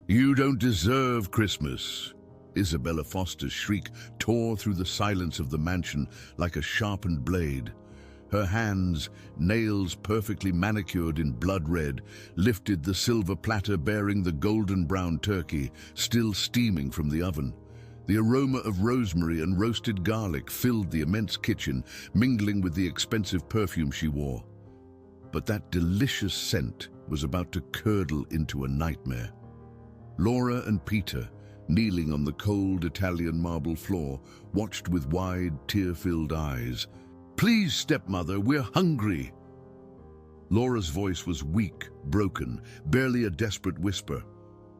You don't deserve Christmas. Isabella Foster's shriek tore through the silence of the mansion like a sharpened blade. Her hands, nails perfectly manicured in blood red, lifted the silver platter bearing the golden brown turkey, still steaming from the oven. The aroma of rosemary and roasted garlic filled the immense kitchen, mingling with the expensive perfume she wore. But that delicious scent was about to curdle into a nightmare. Laura and Peter, kneeling on the cold Italian marble floor, watched with wide, tear-filled eyes. "Please, stepmother, we're hungry." Laura's voice was weak, broken, barely a desperate whisper.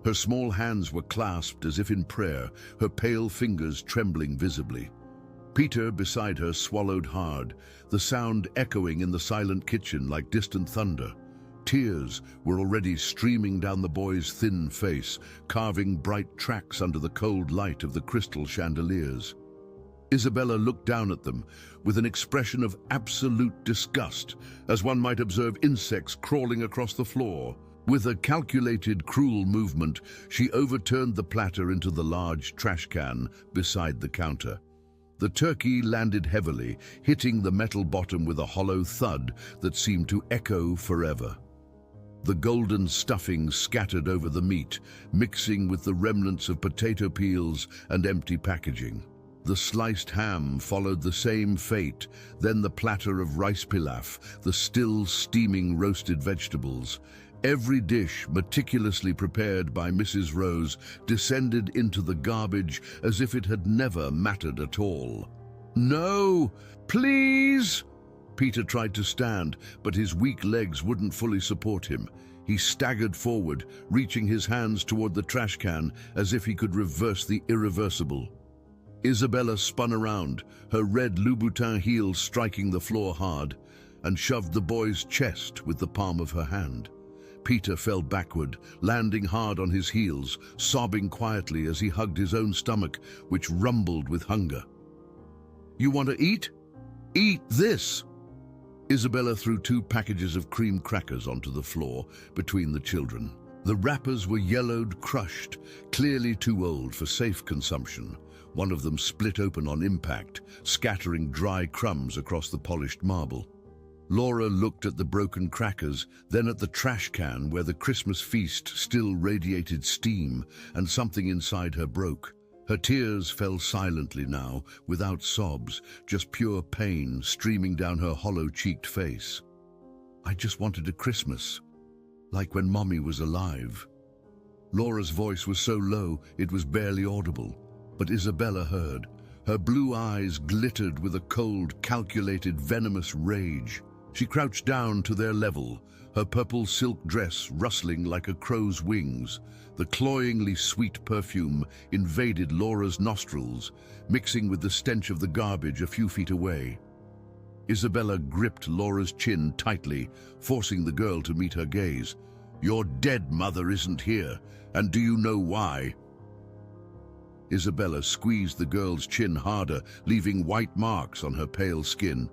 Her small hands were clasped as if in prayer, her pale fingers trembling visibly. Peter, beside her, swallowed hard, the sound echoing in the silent kitchen like distant thunder. Tears were already streaming down the boy's thin face, carving bright tracks under the cold light of the crystal chandeliers. Isabella looked down at them with an expression of absolute disgust, as one might observe insects crawling across the floor. With a calculated, cruel movement, she overturned the platter into the large trash can beside the counter. The turkey landed heavily, hitting the metal bottom with a hollow thud that seemed to echo forever. The golden stuffing scattered over the meat, mixing with the remnants of potato peels and empty packaging. The sliced ham followed the same fate, then the platter of rice pilaf, the still steaming roasted vegetables. Every dish, meticulously prepared by Mrs. Rose, descended into the garbage as if it had never mattered at all. "No, please!" Peter tried to stand, but his weak legs wouldn't fully support him. He staggered forward, reaching his hands toward the trash can as if he could reverse the irreversible. Isabella spun around, her red Louboutin heels striking the floor hard, and shoved the boy's chest with the palm of her hand. Peter fell backward, landing hard on his heels, sobbing quietly as he hugged his own stomach, which rumbled with hunger. "You want to eat? Eat this!" Isabella threw 2 packages of cream crackers onto the floor between the children. The wrappers were yellowed, crushed, clearly too old for safe consumption. One of them split open on impact, scattering dry crumbs across the polished marble. Laura looked at the broken crackers, then at the trash can where the Christmas feast still radiated steam, and something inside her broke. Her tears fell silently now, without sobs, just pure pain streaming down her hollow-cheeked face. "I just wanted a Christmas, like when Mommy was alive." Laura's voice was so low it was barely audible, but Isabella heard. Her blue eyes glittered with a cold, calculated, venomous rage. She crouched down to their level, her purple silk dress rustling like a crow's wings. The cloyingly sweet perfume invaded Laura's nostrils, mixing with the stench of the garbage a few feet away. Isabella gripped Laura's chin tightly, forcing the girl to meet her gaze. "Your dead mother isn't here, and do you know why?" Isabella squeezed the girl's chin harder, leaving white marks on her pale skin.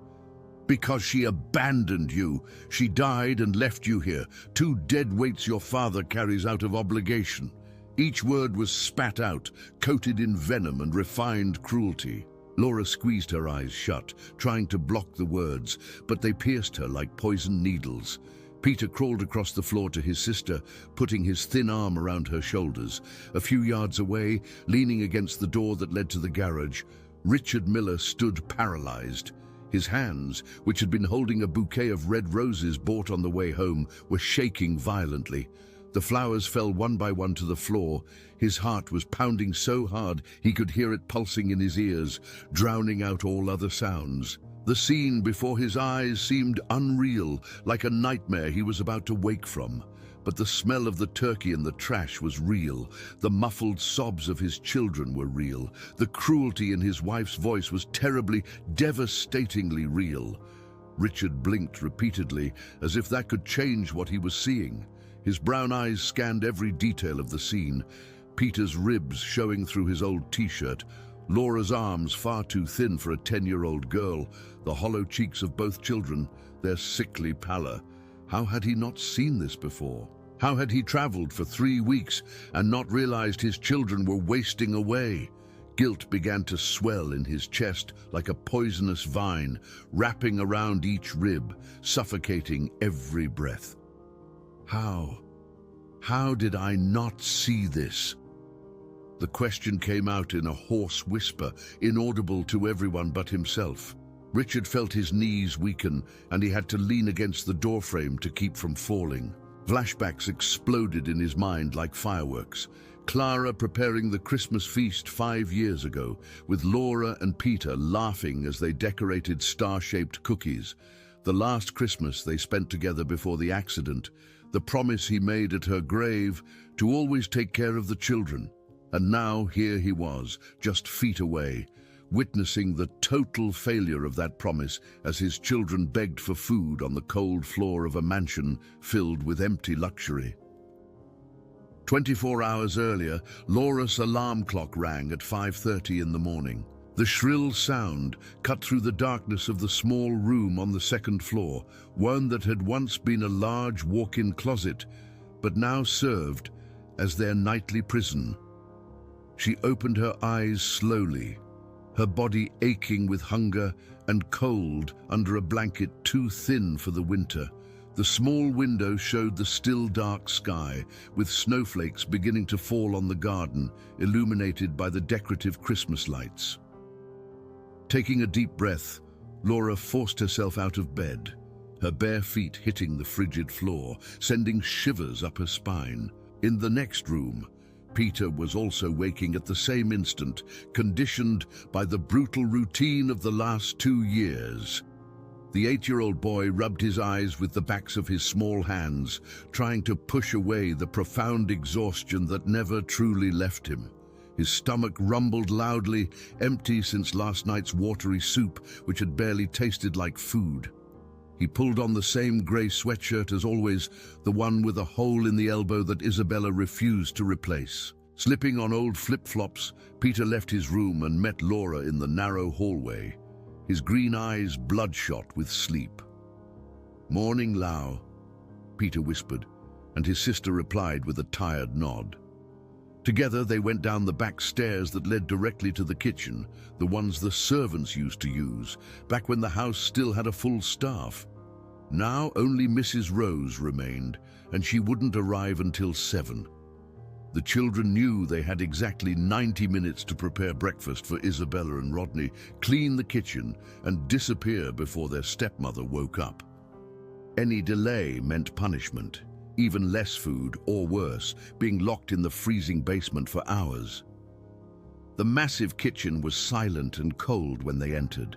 "Because she abandoned you. She died and left you here, 2 dead weights your father carries out of obligation." Each word was spat out, coated in venom and refined cruelty. Laura squeezed her eyes shut, trying to block the words, but they pierced her like poisoned needles. Peter crawled across the floor to his sister, putting his thin arm around her shoulders. A few yards away, leaning against the door that led to the garage, Richard Miller stood paralyzed. His hands, which had been holding a bouquet of red roses bought on the way home, were shaking violently. The flowers fell one by one to the floor. His heart was pounding so hard he could hear it pulsing in his ears, drowning out all other sounds. The scene before his eyes seemed unreal, like a nightmare he was about to wake from. But the smell of the turkey and the trash was real. The muffled sobs of his children were real. The cruelty in his wife's voice was terribly, devastatingly real. Richard blinked repeatedly, as if that could change what he was seeing. His brown eyes scanned every detail of the scene. Peter's ribs showing through his old t-shirt, Laura's arms far too thin for a 10-year-old girl, the hollow cheeks of both children, their sickly pallor. How had he not seen this before? How had he traveled for 3 weeks and not realized his children were wasting away? Guilt began to swell in his chest like a poisonous vine, wrapping around each rib, suffocating every breath. How did I not see this? The question came out in a hoarse whisper, inaudible to everyone but himself. Richard felt his knees weaken, and he had to lean against the doorframe to keep from falling. Flashbacks exploded in his mind like fireworks. Clara preparing the Christmas feast 5 years ago, with Laura and Peter laughing as they decorated star-shaped cookies. The last Christmas they spent together before the accident. The promise he made at her grave to always take care of the children. And now here he was, just feet away, witnessing the total failure of that promise as his children begged for food on the cold floor of a mansion filled with empty luxury. 24 hours earlier, Laura's alarm clock rang at 5:30 in the morning. The shrill sound cut through the darkness of the small room on the second floor, one that had once been a large walk-in closet, but now served as their nightly prison. She opened her eyes slowly, her body aching with hunger and cold under a blanket too thin for the winter. The small window showed the still dark sky, with snowflakes beginning to fall on the garden, illuminated by the decorative Christmas lights. Taking a deep breath, Laura forced herself out of bed, her bare feet hitting the frigid floor, sending shivers up her spine. In the next room, Peter was also waking at the same instant, conditioned by the brutal routine of the last 2 years. The 8-year-old boy rubbed his eyes with the backs of his small hands, trying to push away the profound exhaustion that never truly left him. His stomach rumbled loudly, empty since last night's watery soup, which had barely tasted like food. He pulled on the same grey sweatshirt as always, the one with a hole in the elbow that Isabella refused to replace. Slipping on old flip-flops, Peter left his room and met Laura in the narrow hallway, his green eyes bloodshot with sleep. "Morning, Lau," Peter whispered, and his sister replied with a tired nod. Together they went down the back stairs that led directly to the kitchen, the ones the servants used to use, back when the house still had a full staff. Now only Mrs. Rose remained, and she wouldn't arrive until 7. The children knew they had exactly 90 minutes to prepare breakfast for Isabella and Rodney, clean the kitchen, and disappear before their stepmother woke up. Any delay meant punishment. Even less food, or worse, being locked in the freezing basement for hours. The massive kitchen was silent and cold when they entered.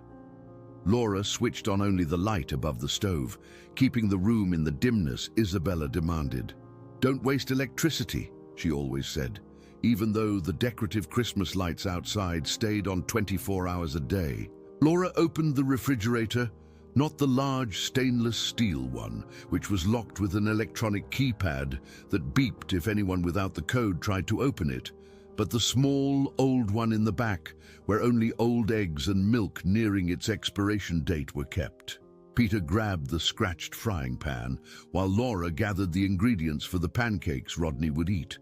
Laura switched on only the light above the stove, keeping the room in the dimness Isabella demanded. "Don't waste electricity," she always said, even though the decorative Christmas lights outside stayed on 24 hours a day. Laura opened the refrigerator, not the large stainless steel one, which was locked with an electronic keypad that beeped if anyone without the code tried to open it, but the small, old one in the back, where only old eggs and milk nearing its expiration date were kept. Peter grabbed the scratched frying pan, while Laura gathered the ingredients for the pancakes Rodney would eat.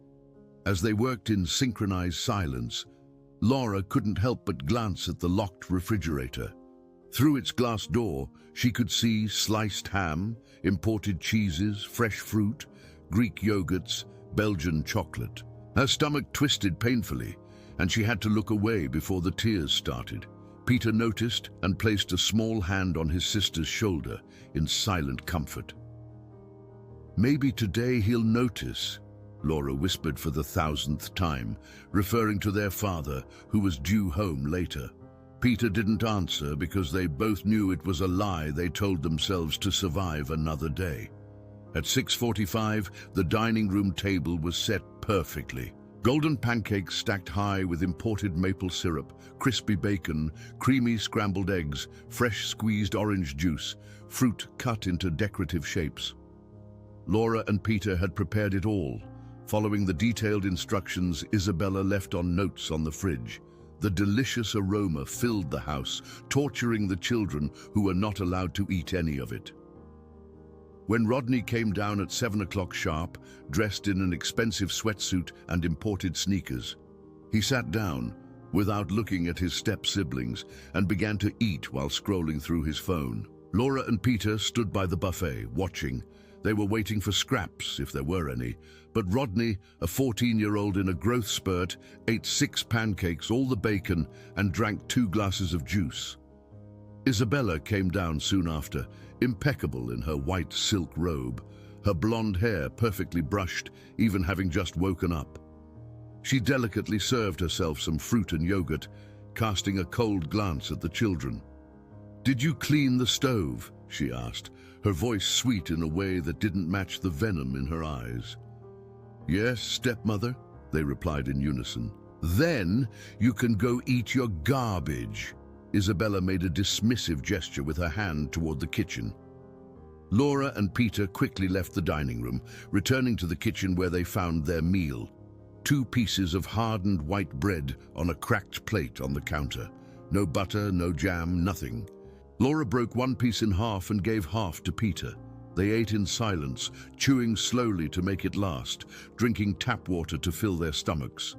As they worked in synchronized silence, Laura couldn't help but glance at the locked refrigerator. Through its glass door, she could see sliced ham, imported cheeses, fresh fruit, Greek yogurts, Belgian chocolate. Her stomach twisted painfully, and she had to look away before the tears started. Peter noticed and placed a small hand on his sister's shoulder in silent comfort. "Maybe today he'll notice," Laura whispered for the 1,000th time, referring to their father, who was due home later. Peter didn't answer because they both knew it was a lie they told themselves to survive another day. At 6:45, the dining room table was set perfectly. Golden pancakes stacked high with imported maple syrup, crispy bacon, creamy scrambled eggs, fresh squeezed orange juice, fruit cut into decorative shapes. Laura and Peter had prepared it all, following the detailed instructions Isabella left on notes on the fridge. The delicious aroma filled the house, torturing the children who were not allowed to eat any of it. When Rodney came down at 7 o'clock sharp, dressed in an expensive sweatsuit and imported sneakers, he sat down, without looking at his step-siblings, and began to eat while scrolling through his phone. Laura and Peter stood by the buffet, watching. They were waiting for scraps, if there were any, but Rodney, a 14-year-old in a growth spurt, ate 6 pancakes, all the bacon, and drank 2 glasses of juice. Isabella came down soon after, impeccable in her white silk robe, her blonde hair perfectly brushed, even having just woken up. She delicately served herself some fruit and yogurt, casting a cold glance at the children. "Did you clean the stove?" she asked, her voice sweet in a way that didn't match the venom in her eyes. "Yes, stepmother," they replied in unison. "Then you can go eat your garbage." Isabella made a dismissive gesture with her hand toward the kitchen. Laura and Peter quickly left the dining room, returning to the kitchen where they found their meal. 2 pieces of hardened white bread on a cracked plate on the counter. No butter, no jam, nothing. Laura broke 1 piece in half and gave half to Peter. They ate in silence, chewing slowly to make it last, drinking tap water to fill their stomachs.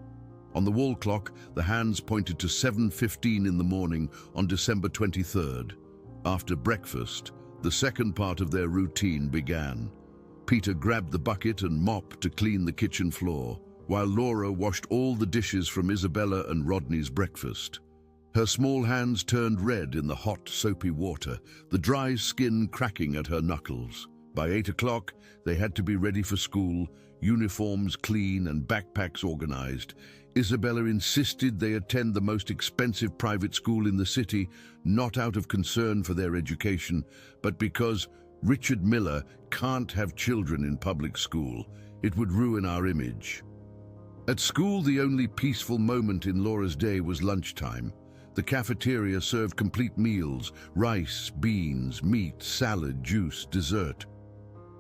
On the wall clock, the hands pointed to 7:15 in the morning on December 23rd. After breakfast, the second part of their routine began. Peter grabbed the bucket and mop to clean the kitchen floor, while Laura washed all the dishes from Isabella and Rodney's breakfast. Her small hands turned red in the hot, soapy water, the dry skin cracking at her knuckles. By 8 o'clock, they had to be ready for school, uniforms clean and backpacks organized. Isabella insisted they attend the most expensive private school in the city, not out of concern for their education, but because Richard Miller can't have children in public school. It would ruin our image. At school, the only peaceful moment in Laura's day was lunchtime. The cafeteria served complete meals: rice, beans, meat, salad, juice, dessert.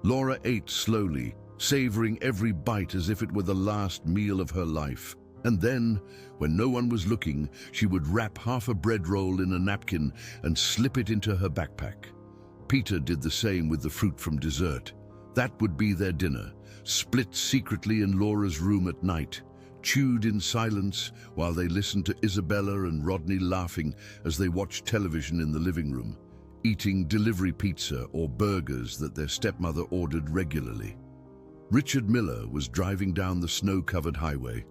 Laura ate slowly, savoring every bite as if it were the last meal of her life. And then, when no one was looking, she would wrap half a bread roll in a napkin and slip it into her backpack. Peter did the same with the fruit from dessert. That would be their dinner, split secretly in Laura's room at night, chewed in silence while they listened to Isabella and Rodney laughing as they watched television in the living room, eating delivery pizza or burgers that their stepmother ordered regularly. Richard Miller was driving down the snow-covered highway,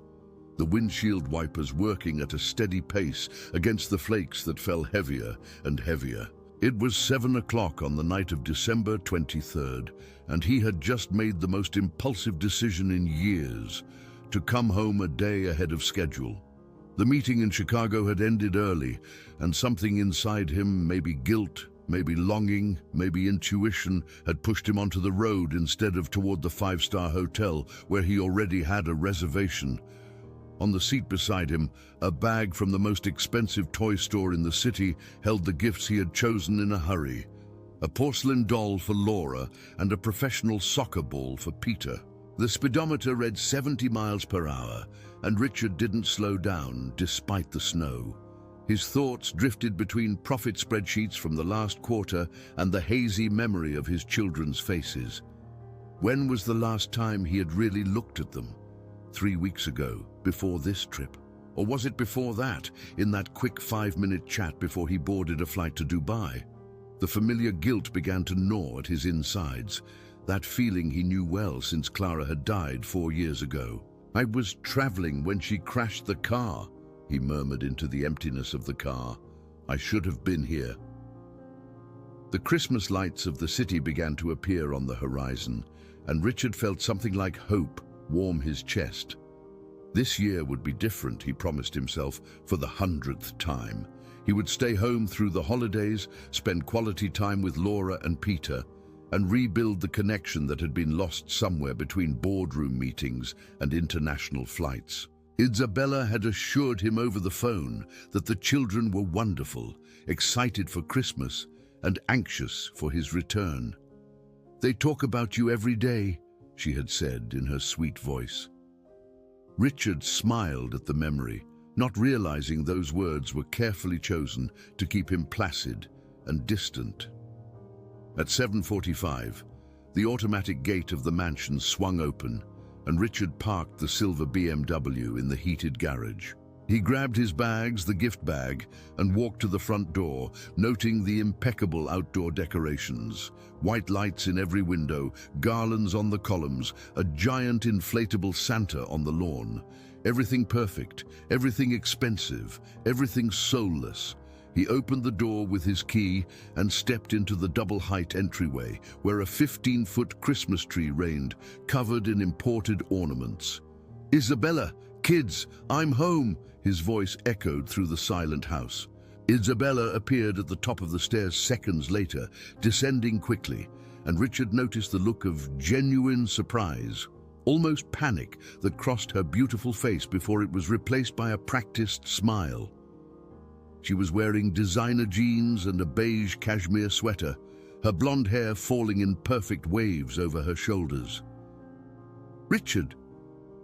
the windshield wipers working at a steady pace against the flakes that fell heavier and heavier. It was 7 o'clock on the night of December 23rd, and he had just made the most impulsive decision in years: to come home a day ahead of schedule. The meeting in Chicago had ended early, and something inside him, maybe guilt, maybe longing, maybe intuition, had pushed him onto the road instead of toward the 5-star hotel where he already had a reservation. On the seat beside him, a bag from the most expensive toy store in the city held the gifts he had chosen in a hurry: a porcelain doll for Laura and a professional soccer ball for Peter. The speedometer read 70 miles per hour, and Richard didn't slow down despite the snow. His thoughts drifted between profit spreadsheets from the last quarter and the hazy memory of his children's faces. When was the last time he had really looked at them? 3 weeks ago, before this trip? Or was it before that, in that quick 5-minute chat before he boarded a flight to Dubai? The familiar guilt began to gnaw at his insides, that feeling he knew well since Clara had died 4 years ago. "I was traveling when she crashed the car," he murmured into the emptiness of the car. "I should have been here." The Christmas lights of the city began to appear on the horizon, and Richard felt something like hope warm his chest. This year would be different, he promised himself, for the 100th time. He would stay home through the holidays, spend quality time with Laura and Peter, and rebuild the connection that had been lost somewhere between boardroom meetings and international flights. Isabella had assured him over the phone that the children were wonderful, excited for Christmas, and anxious for his return. "They talk about you every day," she had said in her sweet voice. Richard smiled at the memory, not realizing those words were carefully chosen to keep him placid and distant. At 7:45, The automatic gate of the mansion swung open, and Richard parked the silver BMW in the heated garage. He grabbed his bags, the gift bag, and walked to the front door, noting the impeccable outdoor decorations. White lights in every window, garlands on the columns, a giant inflatable Santa on the lawn. Everything perfect, everything expensive, everything soulless. He opened the door with his key and stepped into the double-height entryway, where a 15-foot Christmas tree reigned, covered in imported ornaments. "Isabella, kids, I'm home," his voice echoed through the silent house. Isabella appeared at the top of the stairs seconds later, descending quickly, and Richard noticed the look of genuine surprise, almost panic, that crossed her beautiful face before it was replaced by a practiced smile. She was wearing designer jeans and a beige cashmere sweater, her blonde hair falling in perfect waves over her shoulders. "Richard,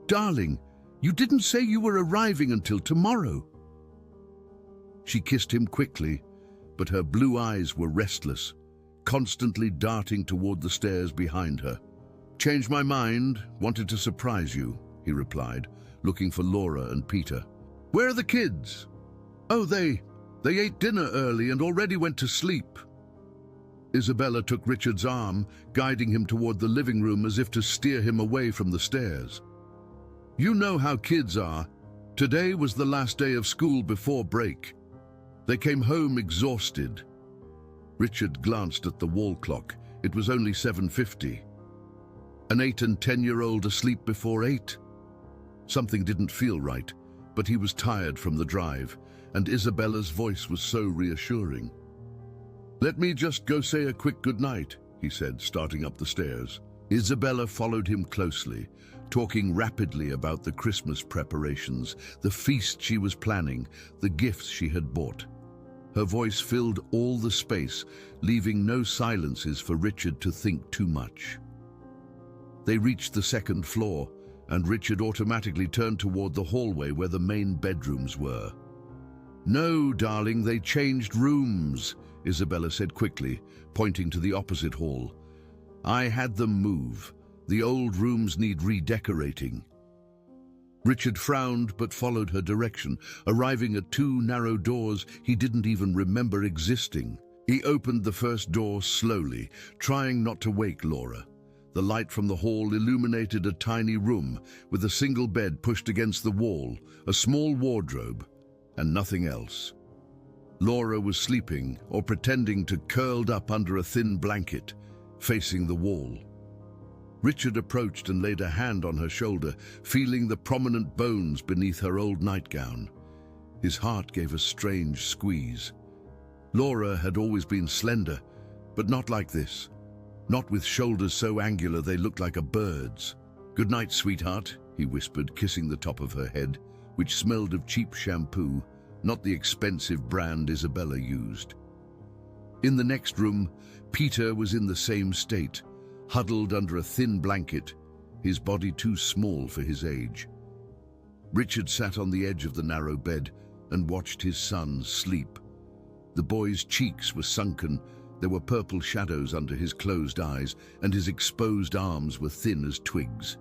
darling, you didn't say you were arriving until tomorrow." She kissed him quickly, but her blue eyes were restless, constantly darting toward the stairs behind her. "Changed my mind, wanted to surprise you," he replied, looking for Laura and Peter. "Where are the kids?" "Oh, they ate dinner early and already went to sleep." Isabella took Richard's arm, guiding him toward the living room as if to steer him away from the stairs. "You know how kids are. Today was the last day of school before break. They came home exhausted." Richard glanced at the wall clock. It was only 7:50. An 8- and 10-year-old asleep before 8? Something didn't feel right, but he was tired from the drive, and Isabella's voice was so reassuring. "Let me just go say a quick goodnight," he said, starting up the stairs. Isabella followed him closely, talking rapidly about the Christmas preparations, the feast she was planning, the gifts she had bought. Her voice filled all the space, leaving no silences for Richard to think too much. They reached the second floor, and Richard automatically turned toward the hallway where the main bedrooms were. "No, darling, they changed rooms," Isabella said quickly, pointing to the opposite hall. "I had them move. The old rooms need redecorating." Richard frowned but followed her direction, arriving at 2 narrow doors he didn't even remember existing. He opened the first door slowly, trying not to wake Laura. The light from the hall illuminated a tiny room with a single bed pushed against the wall, a small wardrobe, and nothing else. Laura was sleeping or pretending to curled up under a thin blanket, facing the wall. Richard approached and laid a hand on her shoulder, feeling the prominent bones beneath her old nightgown. His heart gave a strange squeeze. Laura had always been slender, but not like this. Not with shoulders so angular they looked like a bird's. "Good night, sweetheart," he whispered, kissing the top of her head, which smelled of cheap shampoo, not the expensive brand Isabella used. In the next room, Peter was in the same state, huddled under a thin blanket, his body too small for his age. Richard sat on the edge of the narrow bed and watched his son sleep. The boy's cheeks were sunken, there were purple shadows under his closed eyes, and his exposed arms were thin as twigs.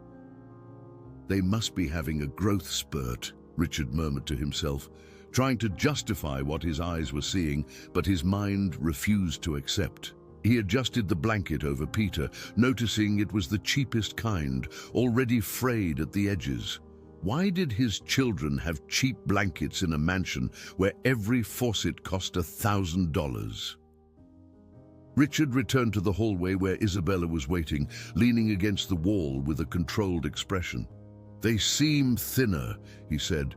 "They must be having a growth spurt," Richard murmured to himself, trying to justify what his eyes were seeing, but his mind refused to accept. He adjusted the blanket over Peter, noticing it was the cheapest kind, already frayed at the edges. Why did his children have cheap blankets in a mansion where every faucet cost $1,000? Richard returned to the hallway where Isabella was waiting, leaning against the wall with a controlled expression. "They seem thinner," he said,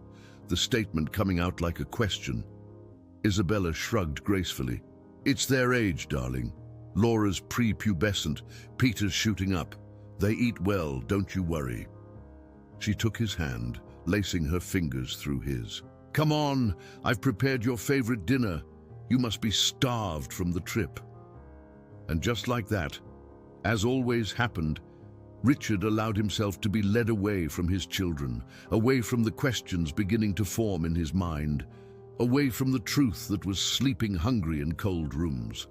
the statement coming out like a question. Isabella shrugged gracefully. "It's their age, darling. Laura's prepubescent, Peter's shooting up. They eat well, don't you worry." She took his hand, lacing her fingers through his. "Come on, I've prepared your favorite dinner. You must be starved from the trip." And just like that, as always happened, Richard allowed himself to be led away from his children, away from the questions beginning to form in his mind, away from the truth that was sleeping hungry in cold rooms.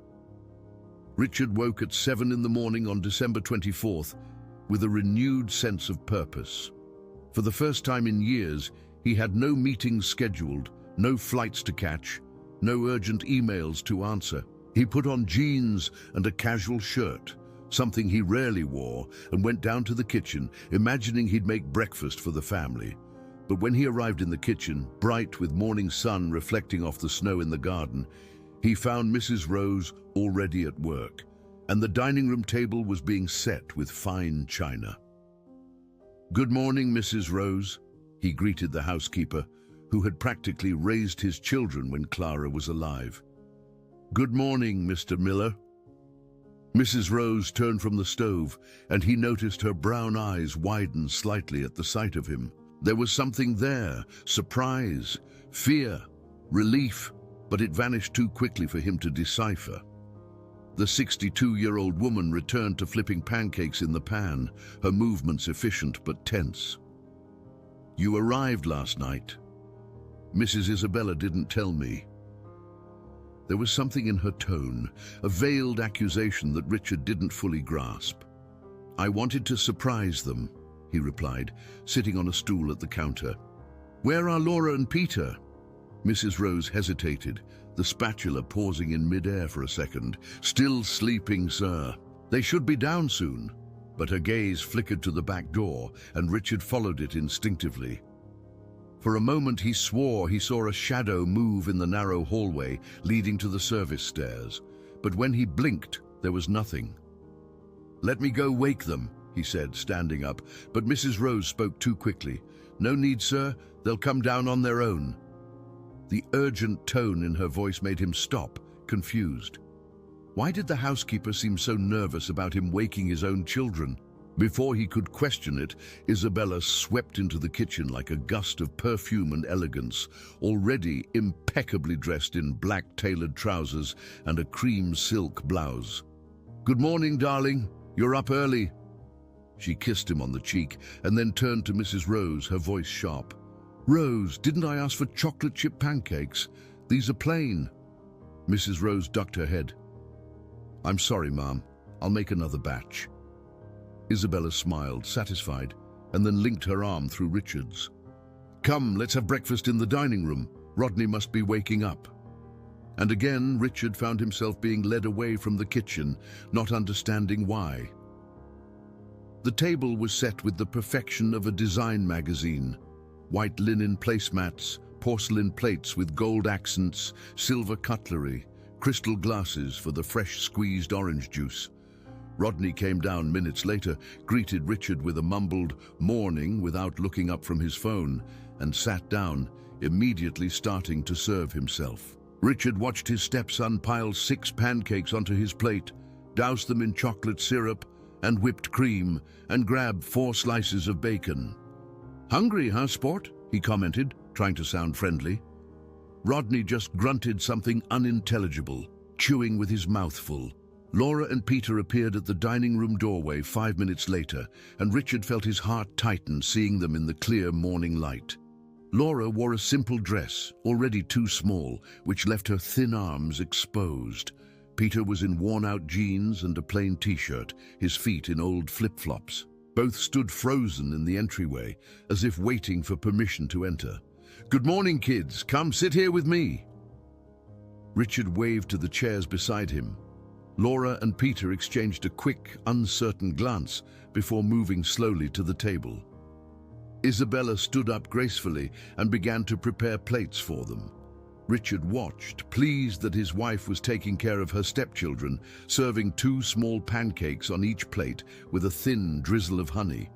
Richard woke at 7 in the morning on December 24th with a renewed sense of purpose. For the first time in years, he had no meetings scheduled, no flights to catch, no urgent emails to answer. He put on jeans and a casual shirt, something he rarely wore, and went down to the kitchen, imagining he'd make breakfast for the family. But when he arrived in the kitchen, bright with morning sun reflecting off the snow in the garden, he found Mrs. Rose already at work, and the dining room table was being set with fine china. "Good morning, Mrs. Rose," he greeted the housekeeper, who had practically raised his children when Clara was alive. "Good morning, Mr. Miller." Mrs. Rose turned from the stove, and he noticed her brown eyes widen slightly at the sight of him. There was something there, surprise, fear, relief, but it vanished too quickly for him to decipher. The 62-year-old woman returned to flipping pancakes in the pan, her movements efficient but tense. "You arrived last night. Mrs. Isabella didn't tell me." There was something in her tone, a veiled accusation that Richard didn't fully grasp. "I wanted to surprise them," he replied, sitting on a stool at the counter. "Where are Laura and Peter?" Mrs. Rose hesitated, the spatula pausing in mid-air for a second. "Still sleeping, sir. They should be down soon." But her gaze flickered to the back door, and Richard followed it instinctively. For a moment he swore he saw a shadow move in the narrow hallway leading to the service stairs, but when he blinked, there was nothing. "Let me go wake them," he said, standing up, but Mrs. Rose spoke too quickly. "No need, sir. They'll come down on their own." The urgent tone in her voice made him stop, confused. Why did the housekeeper seem so nervous about him waking his own children? Before he could question it, Isabella swept into the kitchen like a gust of perfume and elegance, already impeccably dressed in black tailored trousers and a cream silk blouse. "Good morning, darling. You're up early." She kissed him on the cheek and then turned to Mrs. Rose, her voice sharp. "Rose, didn't I ask for chocolate chip pancakes? These are plain." Mrs. Rose ducked her head. "I'm sorry, Ma'am. I'll make another batch." Isabella smiled, satisfied, and then linked her arm through Richard's. "Come, let's have breakfast in the dining room. Rodney must be waking up." And again, Richard found himself being led away from the kitchen, not understanding why. The table was set with the perfection of a design magazine. White linen placemats, porcelain plates with gold accents, silver cutlery, crystal glasses for the fresh squeezed orange juice. Rodney came down minutes later, greeted Richard with a mumbled "morning" without looking up from his phone, and sat down, immediately starting to serve himself. Richard watched his stepson pile 6 pancakes onto his plate, douse them in chocolate syrup and whipped cream, and grab 4 slices of bacon. "Hungry, huh, sport?" he commented, trying to sound friendly. Rodney just grunted something unintelligible, chewing with his mouth full. Laura and Peter appeared at the dining room doorway 5 minutes later, and Richard felt his heart tighten seeing them in the clear morning light. Laura wore a simple dress, already too small, which left her thin arms exposed. Peter was in worn-out jeans and a plain t-shirt, his feet in old flip-flops. Both stood frozen in the entryway, as if waiting for permission to enter. "Good morning, kids. Come sit here with me." Richard waved to the chairs beside him. Laura and Peter exchanged a quick, uncertain glance before moving slowly to the table. Isabella stood up gracefully and began to prepare plates for them. Richard watched, pleased that his wife was taking care of her stepchildren, serving 2 small pancakes on each plate with a thin drizzle of honey.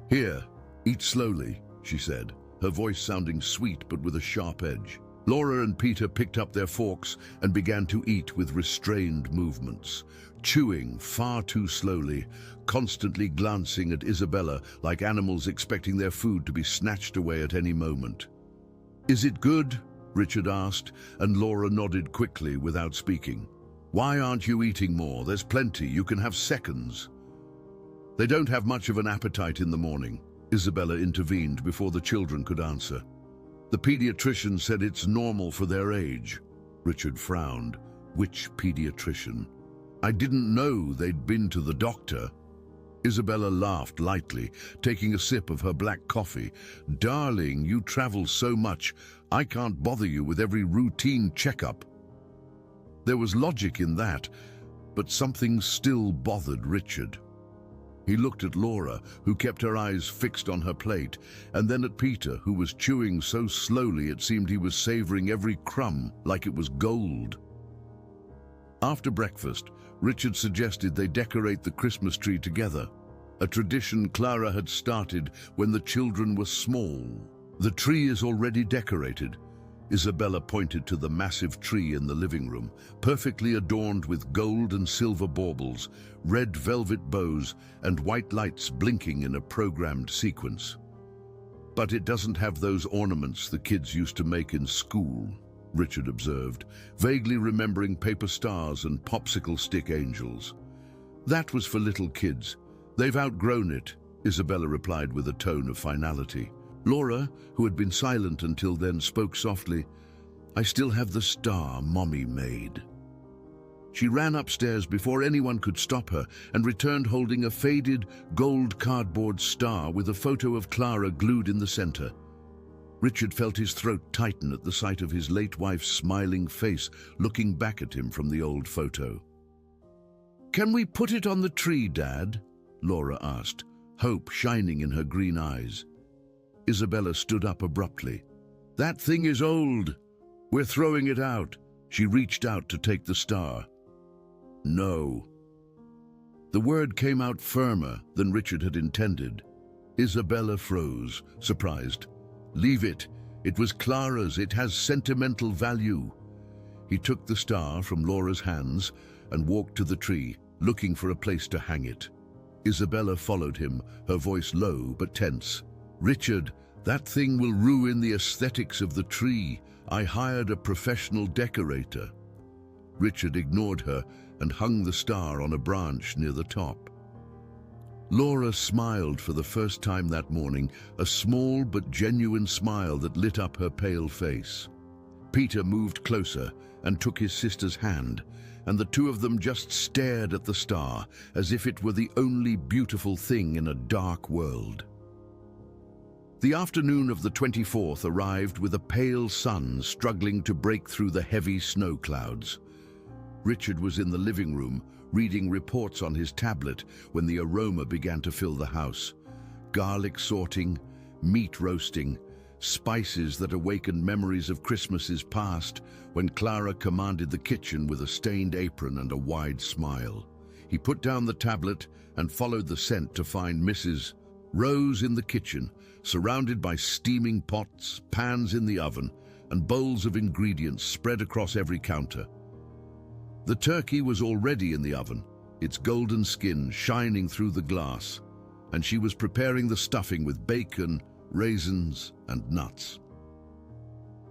"Here, eat slowly," she said, her voice sounding sweet but with a sharp edge. Laura and Peter picked up their forks and began to eat with restrained movements, chewing far too slowly, constantly glancing at Isabella like animals expecting their food to be snatched away at any moment. "Is it good?" Richard asked, and Laura nodded quickly without speaking. "Why aren't you eating more? There's plenty. You can have seconds." "They don't have much of an appetite in the morning," Isabella intervened before the children could answer. "The pediatrician said it's normal for their age." Richard frowned. Which pediatrician? I didn't know they'd been to the doctor. Isabella laughed lightly, taking a sip of her black coffee. Darling, you travel so much, I can't bother you with every routine checkup. There was logic in that, but something still bothered Richard. He looked at Laura, who kept her eyes fixed on her plate, and then at Peter, who was chewing so slowly it seemed he was savoring every crumb like it was gold. After breakfast, Richard suggested they decorate the Christmas tree together, a tradition Clara had started when the children were small. The tree is already decorated. Isabella pointed to the massive tree in the living room, perfectly adorned with gold and silver baubles, red velvet bows, and white lights blinking in a programmed sequence. But it doesn't have those ornaments the kids used to make in school, Richard observed, vaguely remembering paper stars and popsicle stick angels. That was for little kids. They've outgrown it, Isabella replied with a tone of finality. Laura, who had been silent until then, spoke softly. I still have the star Mommy made. She ran upstairs before anyone could stop her and returned holding a faded gold cardboard star with a photo of Clara glued in the center. Richard felt his throat tighten at the sight of his late wife's smiling face looking back at him from the old photo. Can we put it on the tree, Dad? Laura asked, hope shining in her green eyes. Isabella stood up abruptly. That thing is old. We're throwing it out. She reached out to take the star. No. The word came out firmer than Richard had intended. Isabella froze, surprised. Leave it. It was Clara's. It has sentimental value. He took the star from Laura's hands and walked to the tree, looking for a place to hang it. Isabella followed him, her voice low but tense. Richard, that thing will ruin the aesthetics of the tree. I hired a professional decorator. Richard ignored her and hung the star on a branch near the top. Laura smiled for the first time that morning, a small but genuine smile that lit up her pale face. Peter moved closer and took his sister's hand, and the two of them just stared at the star as if it were the only beautiful thing in a dark world. The afternoon of the 24th arrived with a pale sun struggling to break through the heavy snow clouds. Richard was in the living room, reading reports on his tablet when the aroma began to fill the house. Garlic sorting, meat roasting, spices that awakened memories of Christmases past when Clara commanded the kitchen with a stained apron and a wide smile. He put down the tablet and followed the scent to find Mrs. Rose in the kitchen, surrounded by steaming pots, pans in the oven, and bowls of ingredients spread across every counter. The turkey was already in the oven, its golden skin shining through the glass, and she was preparing the stuffing with bacon, raisins, and nuts.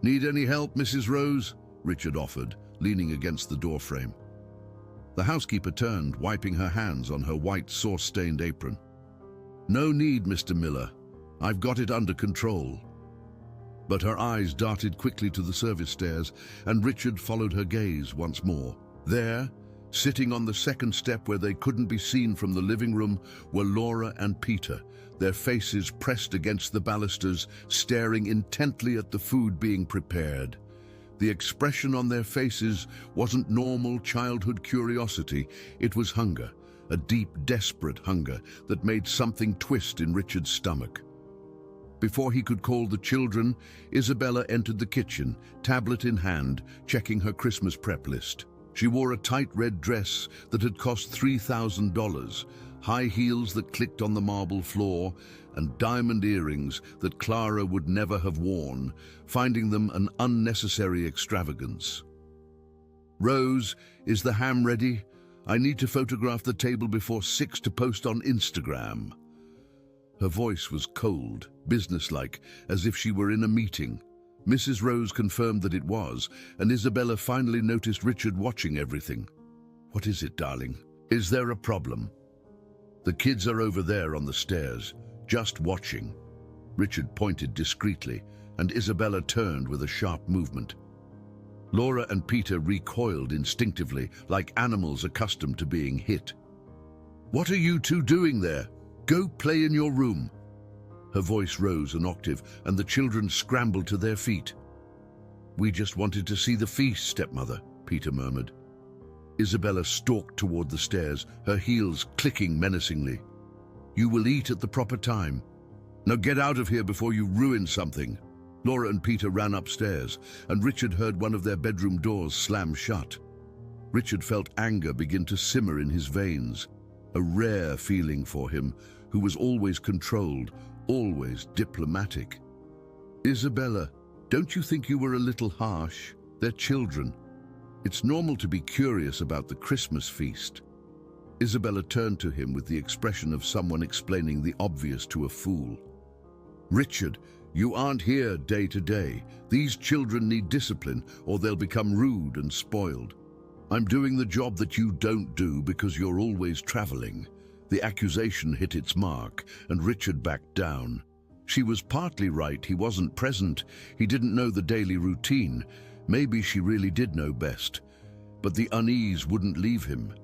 Need any help, Mrs. Rose? Richard offered, leaning against the doorframe. The housekeeper turned, wiping her hands on her white sauce-stained apron. No need, Mr. Miller. I've got it under control. But her eyes darted quickly to the service stairs, and Richard followed her gaze once more. There, sitting on the second step where they couldn't be seen from the living room, were Laura and Peter, their faces pressed against the balusters, staring intently at the food being prepared. The expression on their faces wasn't normal childhood curiosity, it was hunger, a deep, desperate hunger that made something twist in Richard's stomach. Before he could call the children, Isabella entered the kitchen, tablet in hand, checking her Christmas prep list. She wore a tight red dress that had cost $3,000, high heels that clicked on the marble floor, and diamond earrings that Clara would never have worn, finding them an unnecessary extravagance. Rose, is the ham ready? I need to photograph the table before 6 to post on Instagram. Her voice was cold, businesslike, as if she were in a meeting. Mrs. Rose confirmed that it was, and Isabella finally noticed Richard watching everything. What is it, darling? Is there a problem? The kids are over there on the stairs, just watching. Richard pointed discreetly, and Isabella turned with a sharp movement. Laura and Peter recoiled instinctively, like animals accustomed to being hit. "What are you two doing there? Go play in your room." Her voice rose an octave, and the children scrambled to their feet. "We just wanted to see the feast, stepmother," Peter murmured. Isabella stalked toward the stairs, her heels clicking menacingly. "You will eat at the proper time. Now get out of here before you ruin something." Laura and Peter ran upstairs, and Richard heard one of their bedroom doors slam shut. Richard felt anger begin to simmer in his veins, a rare feeling for him, who was always controlled, always diplomatic. "Isabella, don't you think you were a little harsh? They're children. It's normal to be curious about the Christmas feast." Isabella turned to him with the expression of someone explaining the obvious to a fool. "Richard, you aren't here day to day. These children need discipline, or they'll become rude and spoiled. I'm doing the job that you don't do because you're always traveling." The accusation hit its mark, and Richard backed down. She was partly right. He wasn't present. He didn't know the daily routine. Maybe she really did know best. But the unease wouldn't leave him.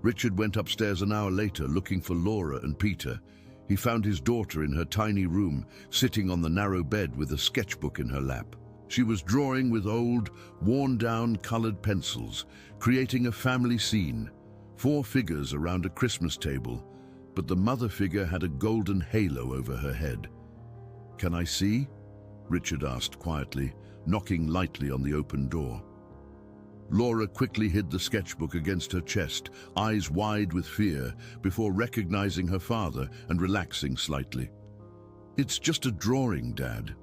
Richard went upstairs an hour later looking for Laura and Peter. He found his daughter in her tiny room, sitting on the narrow bed with a sketchbook in her lap. She was drawing with old, worn-down colored pencils, creating a family scene. 4 figures around a Christmas table, but the mother figure had a golden halo over her head. "Can I see?" Richard asked quietly, knocking lightly on the open door. Laura quickly hid the sketchbook against her chest, eyes wide with fear, before recognizing her father and relaxing slightly. "It's just a drawing, Dad."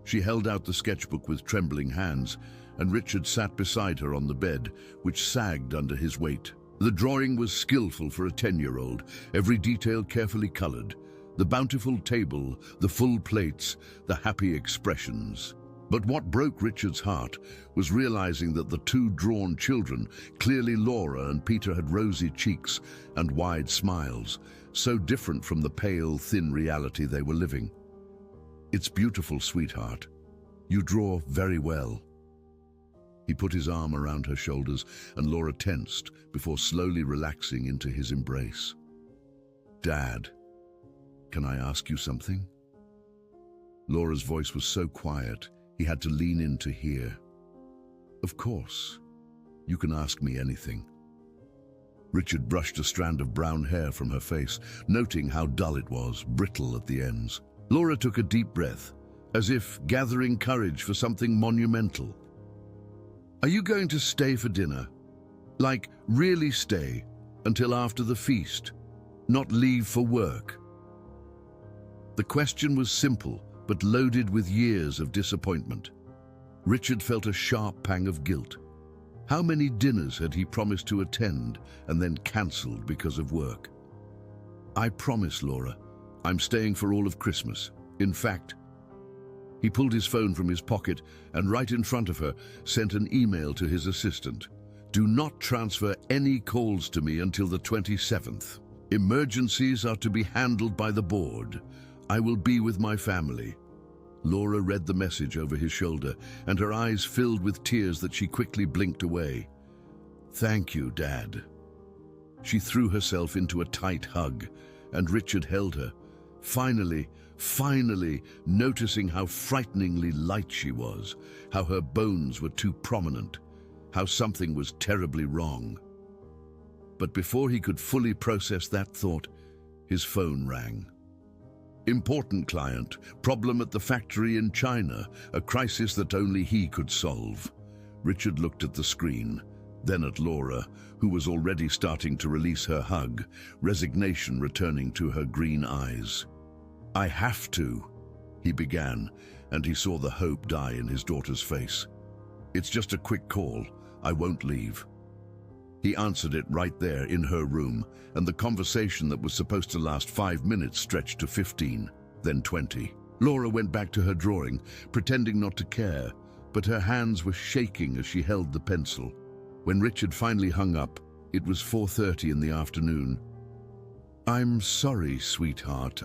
She held out the sketchbook with trembling hands, and Richard sat beside her on the bed, which sagged under his weight. The drawing was skillful for a 10-year-old, every detail carefully colored. The bountiful table, the full plates, the happy expressions. But what broke Richard's heart was realizing that the 2 drawn children, clearly Laura and Peter, had rosy cheeks and wide smiles, so different from the pale, thin reality they were living. "It's beautiful, sweetheart. You draw very well." He put his arm around her shoulders, and Laura tensed before slowly relaxing into his embrace. "Dad, can I ask you something?" Laura's voice was so quiet, he had to lean in to hear. "Of course. You can ask me anything." Richard brushed a strand of brown hair from her face, noting how dull it was, brittle at the ends. Laura took a deep breath, as if gathering courage for something monumental. "Are you going to stay for dinner? Like, really stay, until after the feast, not leave for work?" The question was simple, but loaded with years of disappointment. Richard felt a sharp pang of guilt. How many dinners had he promised to attend and then cancelled because of work? "I promise, Laura. I'm staying for all of Christmas. In fact..." He pulled his phone from his pocket and right in front of her sent an email to his assistant. "Do not transfer any calls to me until the 27th. Emergencies are to be handled by the board. I will be with my family." Laura read the message over his shoulder, and her eyes filled with tears that she quickly blinked away. "Thank you, Dad." She threw herself into a tight hug, and Richard held her, finally noticing how frighteningly light she was, how her bones were too prominent, how something was terribly wrong. But before he could fully process that thought, his phone rang. "Important client, problem at the factory in China, a crisis that only he could solve." Richard looked at the screen, then at Laura, who was already starting to release her hug, resignation returning to her green eyes. "I have to," he began, and he saw the hope die in his daughter's face. "It's just a quick call. I won't leave." He answered it right there in her room, and the conversation that was supposed to last 5 minutes stretched to 15, then 20. Laura went back to her drawing, pretending not to care, but her hands were shaking as she held the pencil. When Richard finally hung up, it was 4:30 in the afternoon. "I'm sorry, sweetheart,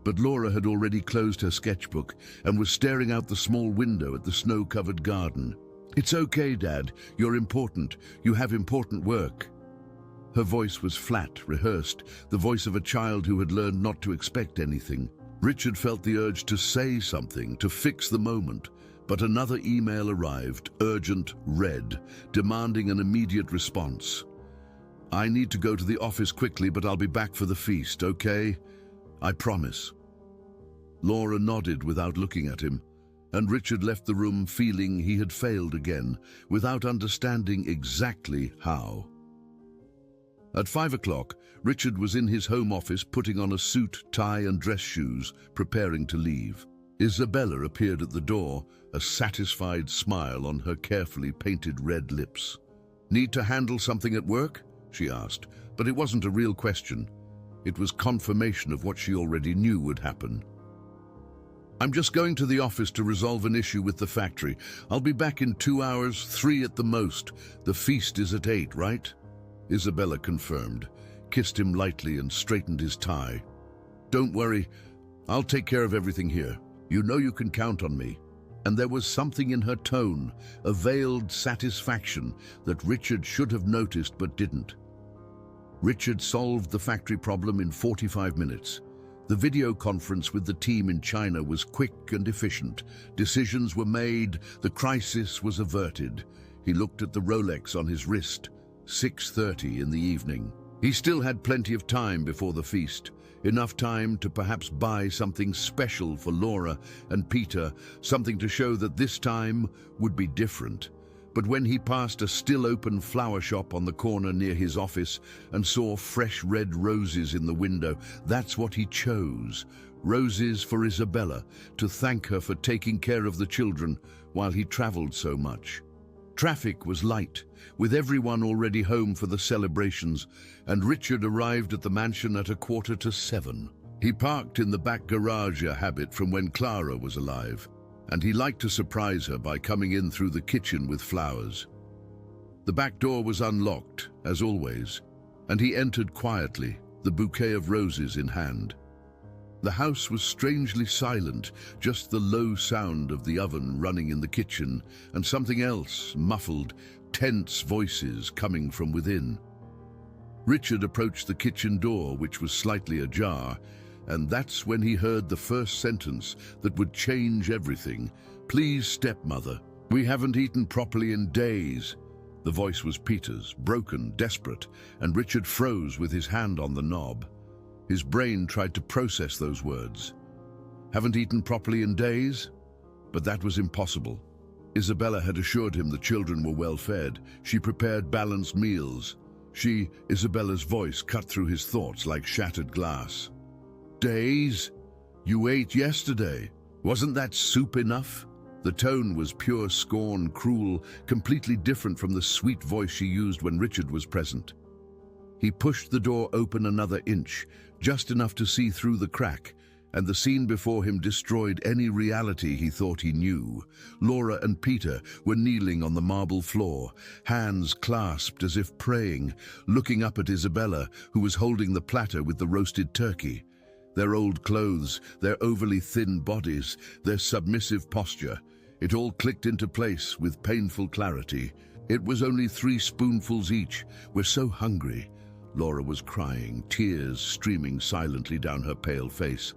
But Laura had already closed her sketchbook and was staring out the small window at the snow-covered garden. "It's okay, Dad. You're important. You have important work." Her voice was flat, rehearsed, the voice of a child who had learned not to expect anything. Richard felt the urge to say something, to fix the moment. But another email arrived, urgent, red, demanding an immediate response. "I need to go to the office quickly, but I'll be back for the feast, okay? I promise." Laura nodded without looking at him, and Richard left the room feeling he had failed again, without understanding exactly how. At 5 o'clock, Richard was in his home office putting on a suit, tie and dress shoes, preparing to leave. Isabella appeared at the door, a satisfied smile on her carefully painted red lips. "Need to handle something at work?" she asked, but it wasn't a real question. It was confirmation of what she already knew would happen. "I'm just going to the office to resolve an issue with the factory. I'll be back in 2 hours, 3 at the most. The feast is at 8, right?" Isabella confirmed, kissed him lightly and straightened his tie. "Don't worry, I'll take care of everything here. You know you can count on me." And there was something in her tone, a veiled satisfaction that Richard should have noticed but didn't. Richard solved the factory problem in 45 minutes. The video conference with the team in China was quick and efficient. Decisions were made, the crisis was averted. He looked at the Rolex on his wrist, 6:30 in the evening. He still had plenty of time before the feast, enough time to perhaps buy something special for Laura and Peter, something to show that this time would be different. But when he passed a still-open flower shop on the corner near his office and saw fresh red roses in the window, that's what he chose. Roses for Isabella, to thank her for taking care of the children while he traveled so much. Traffic was light, with everyone already home for the celebrations, and Richard arrived at the mansion at 6:45. He parked in the back garage, a habit from when Clara was alive, and he liked to surprise her by coming in through the kitchen with flowers. The back door was unlocked, as always, and he entered quietly, the bouquet of roses in hand. The house was strangely silent, just the low sound of the oven running in the kitchen, and something else, muffled, tense voices coming from within. Richard approached the kitchen door, which was slightly ajar, and that's when he heard the first sentence that would change everything. "Please, stepmother, we haven't eaten properly in days." The voice was Peter's, broken, desperate, and Richard froze with his hand on the knob. His brain tried to process those words. Haven't eaten properly in days? But that was impossible. Isabella had assured him the children were well fed. She prepared balanced meals. Isabella's voice cut through his thoughts like shattered glass. "Days? You ate yesterday. Wasn't that soup enough?" The tone was pure scorn, cruel, completely different from the sweet voice she used when Richard was present. He pushed the door open another inch, just enough to see through the crack, and the scene before him destroyed any reality he thought he knew. Laura and Peter were kneeling on the marble floor, hands clasped as if praying, looking up at Isabella, who was holding the platter with the roasted turkey. Their old clothes, their overly thin bodies, their submissive posture, it all clicked into place with painful clarity. It was only 3 spoonfuls each. "We're so hungry." Laura was crying, tears streaming silently down her pale face.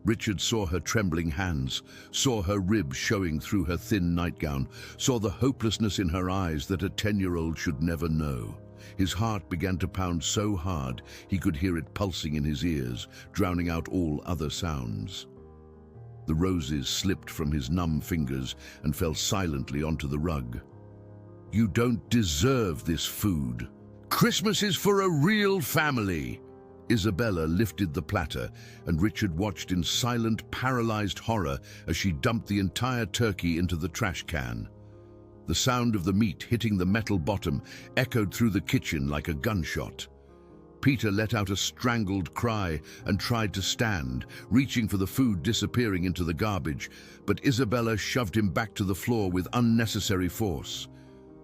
Richard saw her trembling hands, saw her ribs showing through her thin nightgown, saw the hopelessness in her eyes that a 10-year-old should never know. His heart began to pound so hard he could hear it pulsing in his ears, drowning out all other sounds. The roses slipped from his numb fingers and fell silently onto the rug. "You don't deserve this food. Christmas is for a real family." Isabella lifted the platter, and Richard watched in silent, paralyzed horror as she dumped the entire turkey into the trash can. The sound of the meat hitting the metal bottom echoed through the kitchen like a gunshot. Peter let out a strangled cry and tried to stand, reaching for the food disappearing into the garbage, but Isabella shoved him back to the floor with unnecessary force.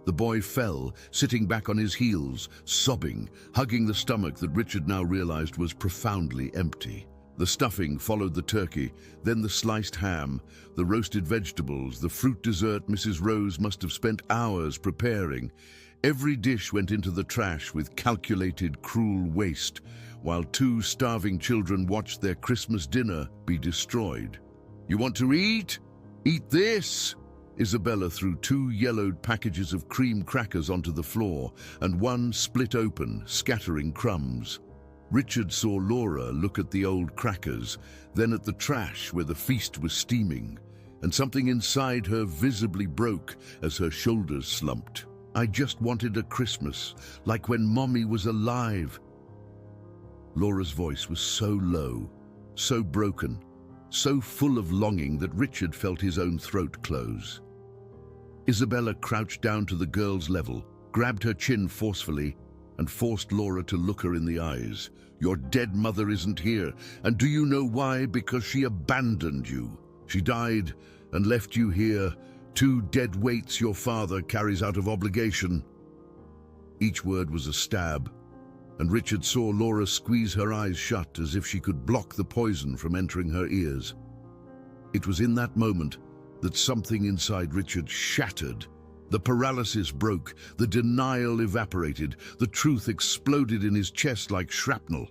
The boy fell, sitting back on his heels, sobbing, hugging the stomach that Richard now realized was profoundly empty. The stuffing followed the turkey, then the sliced ham, the roasted vegetables, the fruit dessert Mrs. Rose must have spent hours preparing. Every dish went into the trash with calculated, cruel waste, while two starving children watched their Christmas dinner be destroyed. "You want to eat? Eat this!" Isabella threw two yellowed packages of cream crackers onto the floor, and one split open, scattering crumbs. Richard saw Laura look at the old crackers, then at the trash where the feast was steaming, and something inside her visibly broke as her shoulders slumped. "I just wanted a Christmas, like when Mommy was alive." Laura's voice was so low, so broken, so full of longing that Richard felt his own throat close. Isabella crouched down to the girl's level, grabbed her chin forcefully, and forced Laura to look her in the eyes. "Your dead mother isn't here, and do you know why? Because she abandoned you. She died and left you here, two dead weights your father carries out of obligation." Each word was a stab, and Richard saw Laura squeeze her eyes shut as if she could block the poison from entering her ears. It was in that moment that something inside Richard shattered. The paralysis broke, the denial evaporated, the truth exploded in his chest like shrapnel.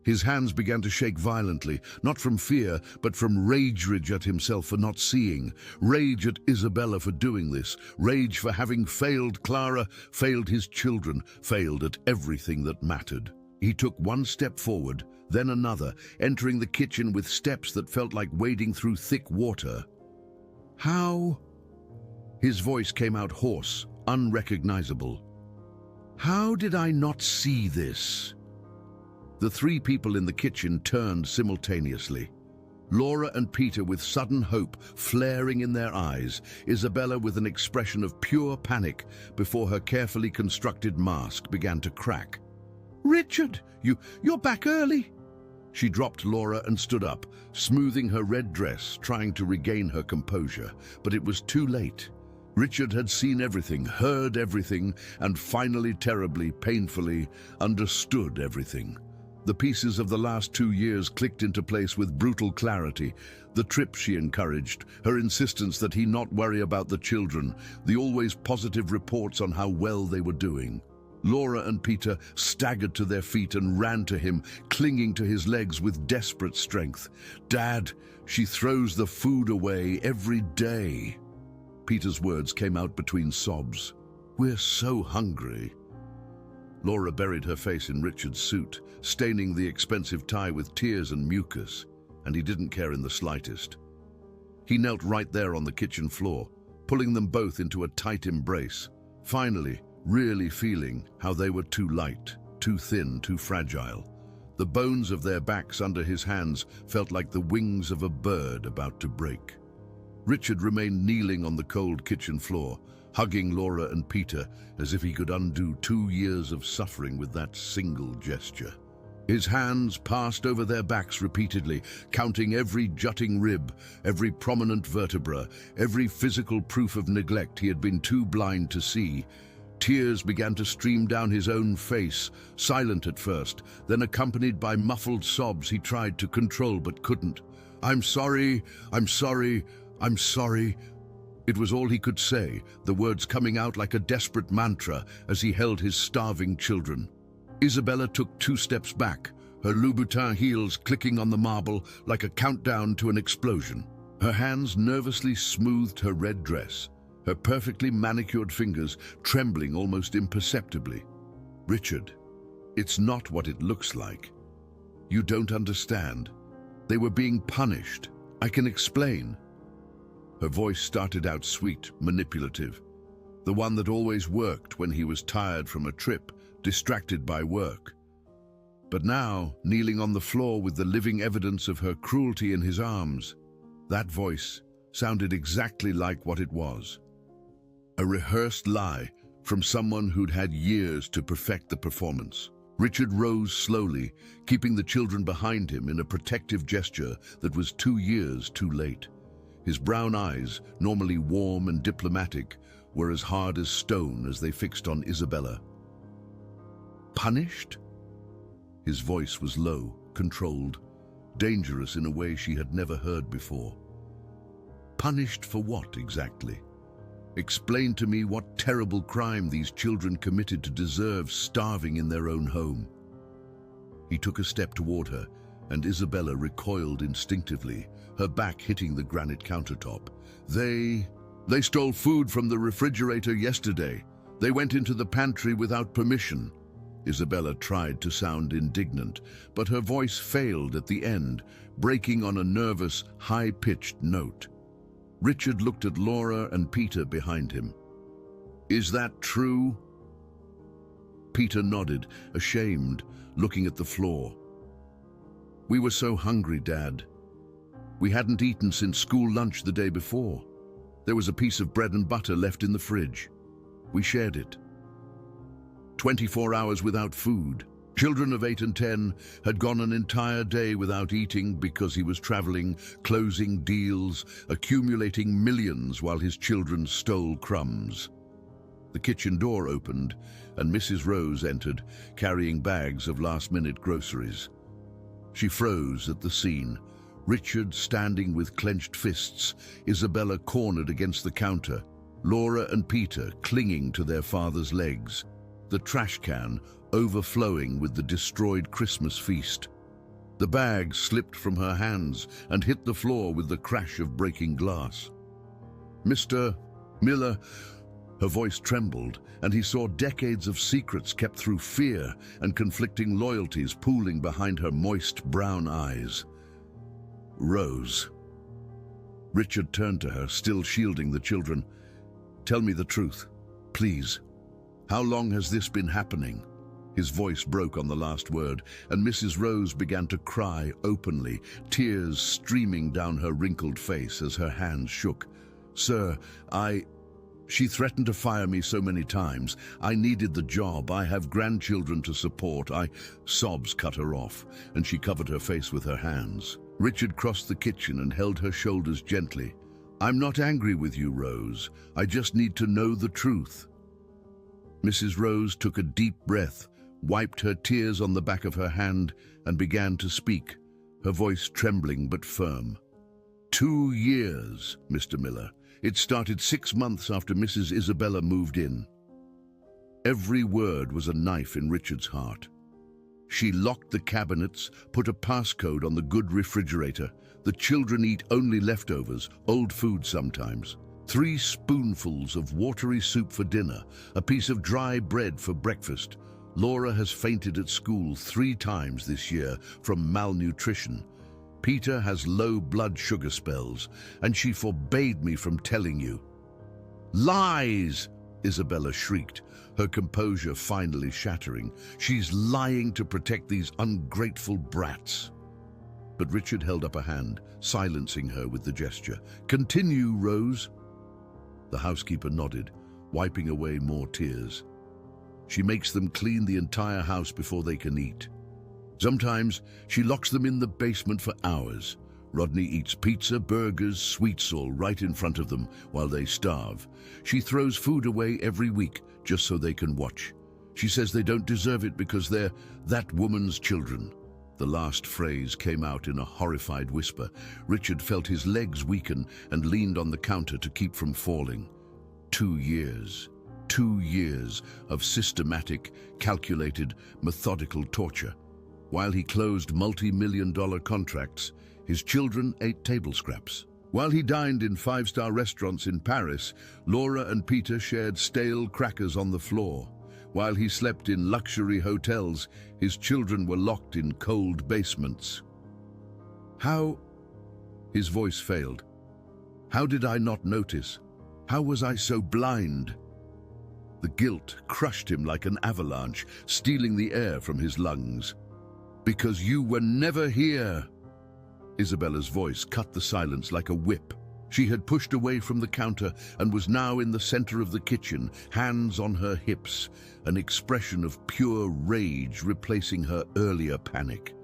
His hands began to shake violently, not from fear, but from rage at himself for not seeing, rage at Isabella for doing this, rage for having failed Clara, failed his children, failed at everything that mattered. He took one step forward, then another, entering the kitchen with steps that felt like wading through thick water. "How?" His voice came out hoarse, unrecognizable. "How did I not see this?" The three people in the kitchen turned simultaneously. Laura and Peter with sudden hope flaring in their eyes, Isabella with an expression of pure panic before her carefully constructed mask began to crack. "Richard, you're back early." She dropped Laura and stood up, smoothing her red dress, trying to regain her composure, but it was too late. Richard had seen everything, heard everything, and finally, terribly, painfully, understood everything. The pieces of the last 2 years clicked into place with brutal clarity. The trip she encouraged, her insistence that he not worry about the children, the always positive reports on how well they were doing. Laura and Peter staggered to their feet and ran to him, clinging to his legs with desperate strength. "Dad, she throws the food away every day." Peter's words came out between sobs. "We're so hungry." Laura buried her face in Richard's suit, staining the expensive tie with tears and mucus, and he didn't care in the slightest. He knelt right there on the kitchen floor, pulling them both into a tight embrace, finally, really feeling how they were too light, too thin, too fragile. The bones of their backs under his hands felt like the wings of a bird about to break. Richard remained kneeling on the cold kitchen floor, hugging Laura and Peter as if he could undo 2 years of suffering with that single gesture. His hands passed over their backs repeatedly, counting every jutting rib, every prominent vertebra, every physical proof of neglect he had been too blind to see. Tears began to stream down his own face, silent at first, then accompanied by muffled sobs he tried to control but couldn't. "I'm sorry, I'm sorry, I'm sorry." It was all he could say, the words coming out like a desperate mantra as he held his starving children. Isabella took 2 steps back, her Louboutin heels clicking on the marble like a countdown to an explosion. Her hands nervously smoothed her red dress, her perfectly manicured fingers trembling almost imperceptibly. "Richard, it's not what it looks like. You don't understand. They were being punished. I can explain." Her voice started out sweet, manipulative, the one that always worked when he was tired from a trip, distracted by work. But now, kneeling on the floor with the living evidence of her cruelty in his arms, that voice sounded exactly like what it was. A rehearsed lie from someone who'd had years to perfect the performance. Richard rose slowly, keeping the children behind him in a protective gesture that was 2 years too late. His brown eyes, normally warm and diplomatic, were as hard as stone as they fixed on Isabella. "Punished?" His voice was low, controlled. dangerous in a way she had never heard before. Punished for what exactly? Explain to me what terrible crime these children committed to deserve starving in their own home. He took a step toward her, and Isabella recoiled instinctively, her back hitting the granite countertop. They stole food from the refrigerator yesterday. They went into the pantry without permission. Isabella tried to sound indignant, but her voice failed at the end, breaking on a nervous, high-pitched note. Richard looked at Laura and Peter behind him. "Is that true?" Peter nodded, ashamed, looking at the floor. "We were so hungry, Dad. We hadn't eaten since school lunch the day before. There was a piece of bread and butter left in the fridge. We shared it. 24 hours without food. Children of 8 and 10 had gone an entire day without eating because he was traveling, closing deals, accumulating millions while his children stole crumbs." The kitchen door opened, and Mrs. Rose entered, carrying bags of last-minute groceries. She froze at the scene. Richard standing with clenched fists, Isabella cornered against the counter, Laura and Peter clinging to their father's legs, the trash can overflowing with the destroyed Christmas feast. The bag slipped from her hands and hit the floor with the crash of breaking glass. "Mr. Miller," her voice trembled, and he saw decades of secrets kept through fear and conflicting loyalties pooling behind her moist brown eyes. "Rose." Richard turned to her, still shielding the children. "Tell me the truth, please. How long has this been happening?" His voice broke on the last word, and Mrs. Rose began to cry openly, tears streaming down her wrinkled face as her hands shook. "Sir, She threatened to fire me so many times. I needed the job. I have grandchildren to support. Sobs cut her off, and she covered her face with her hands. Richard crossed the kitchen and held her shoulders gently. "I'm not angry with you, Rose. I just need to know the truth." Mrs. Rose took a deep breath, wiped her tears on the back of her hand, and began to speak, her voice trembling but firm. 2 years, Mr. Miller. It started 6 months after Mrs. Isabella moved in. Every word was a knife in Richard's heart. She locked the cabinets, put a passcode on the good refrigerator. The children eat only leftovers, old food sometimes. 3 spoonfuls of watery soup for dinner, a piece of dry bread for breakfast. Laura has fainted at school 3 times this year from malnutrition. Peter has low blood sugar spells, and she forbade me from telling you. "Lies!" Isabella shrieked, her composure finally shattering. "She's lying to protect these ungrateful brats." But Richard held up a hand, silencing her with the gesture. "Continue, Rose." The housekeeper nodded, wiping away more tears. "She makes them clean the entire house before they can eat. Sometimes she locks them in the basement for hours. Rodney eats pizza, burgers, sweets all right in front of them while they starve. She throws food away every week just so they can watch. She says they don't deserve it because they're that woman's children." The last phrase came out in a horrified whisper. Richard felt his legs weaken and leaned on the counter to keep from falling. 2 years. 2 years of systematic, calculated, methodical torture. While he closed multi-million-dollar contracts, his children ate table scraps. While he dined in 5-star restaurants in Paris, Laura and Peter shared stale crackers on the floor. While he slept in luxury hotels, his children were locked in cold basements. "How?" His voice failed. "How did I not notice? How was I so blind?" The guilt crushed him like an avalanche, stealing the air from his lungs. "Because you were never here." Isabella's voice cut the silence like a whip. She had pushed away from the counter and was now in the center of the kitchen, hands on her hips, an expression of pure rage replacing her earlier panic.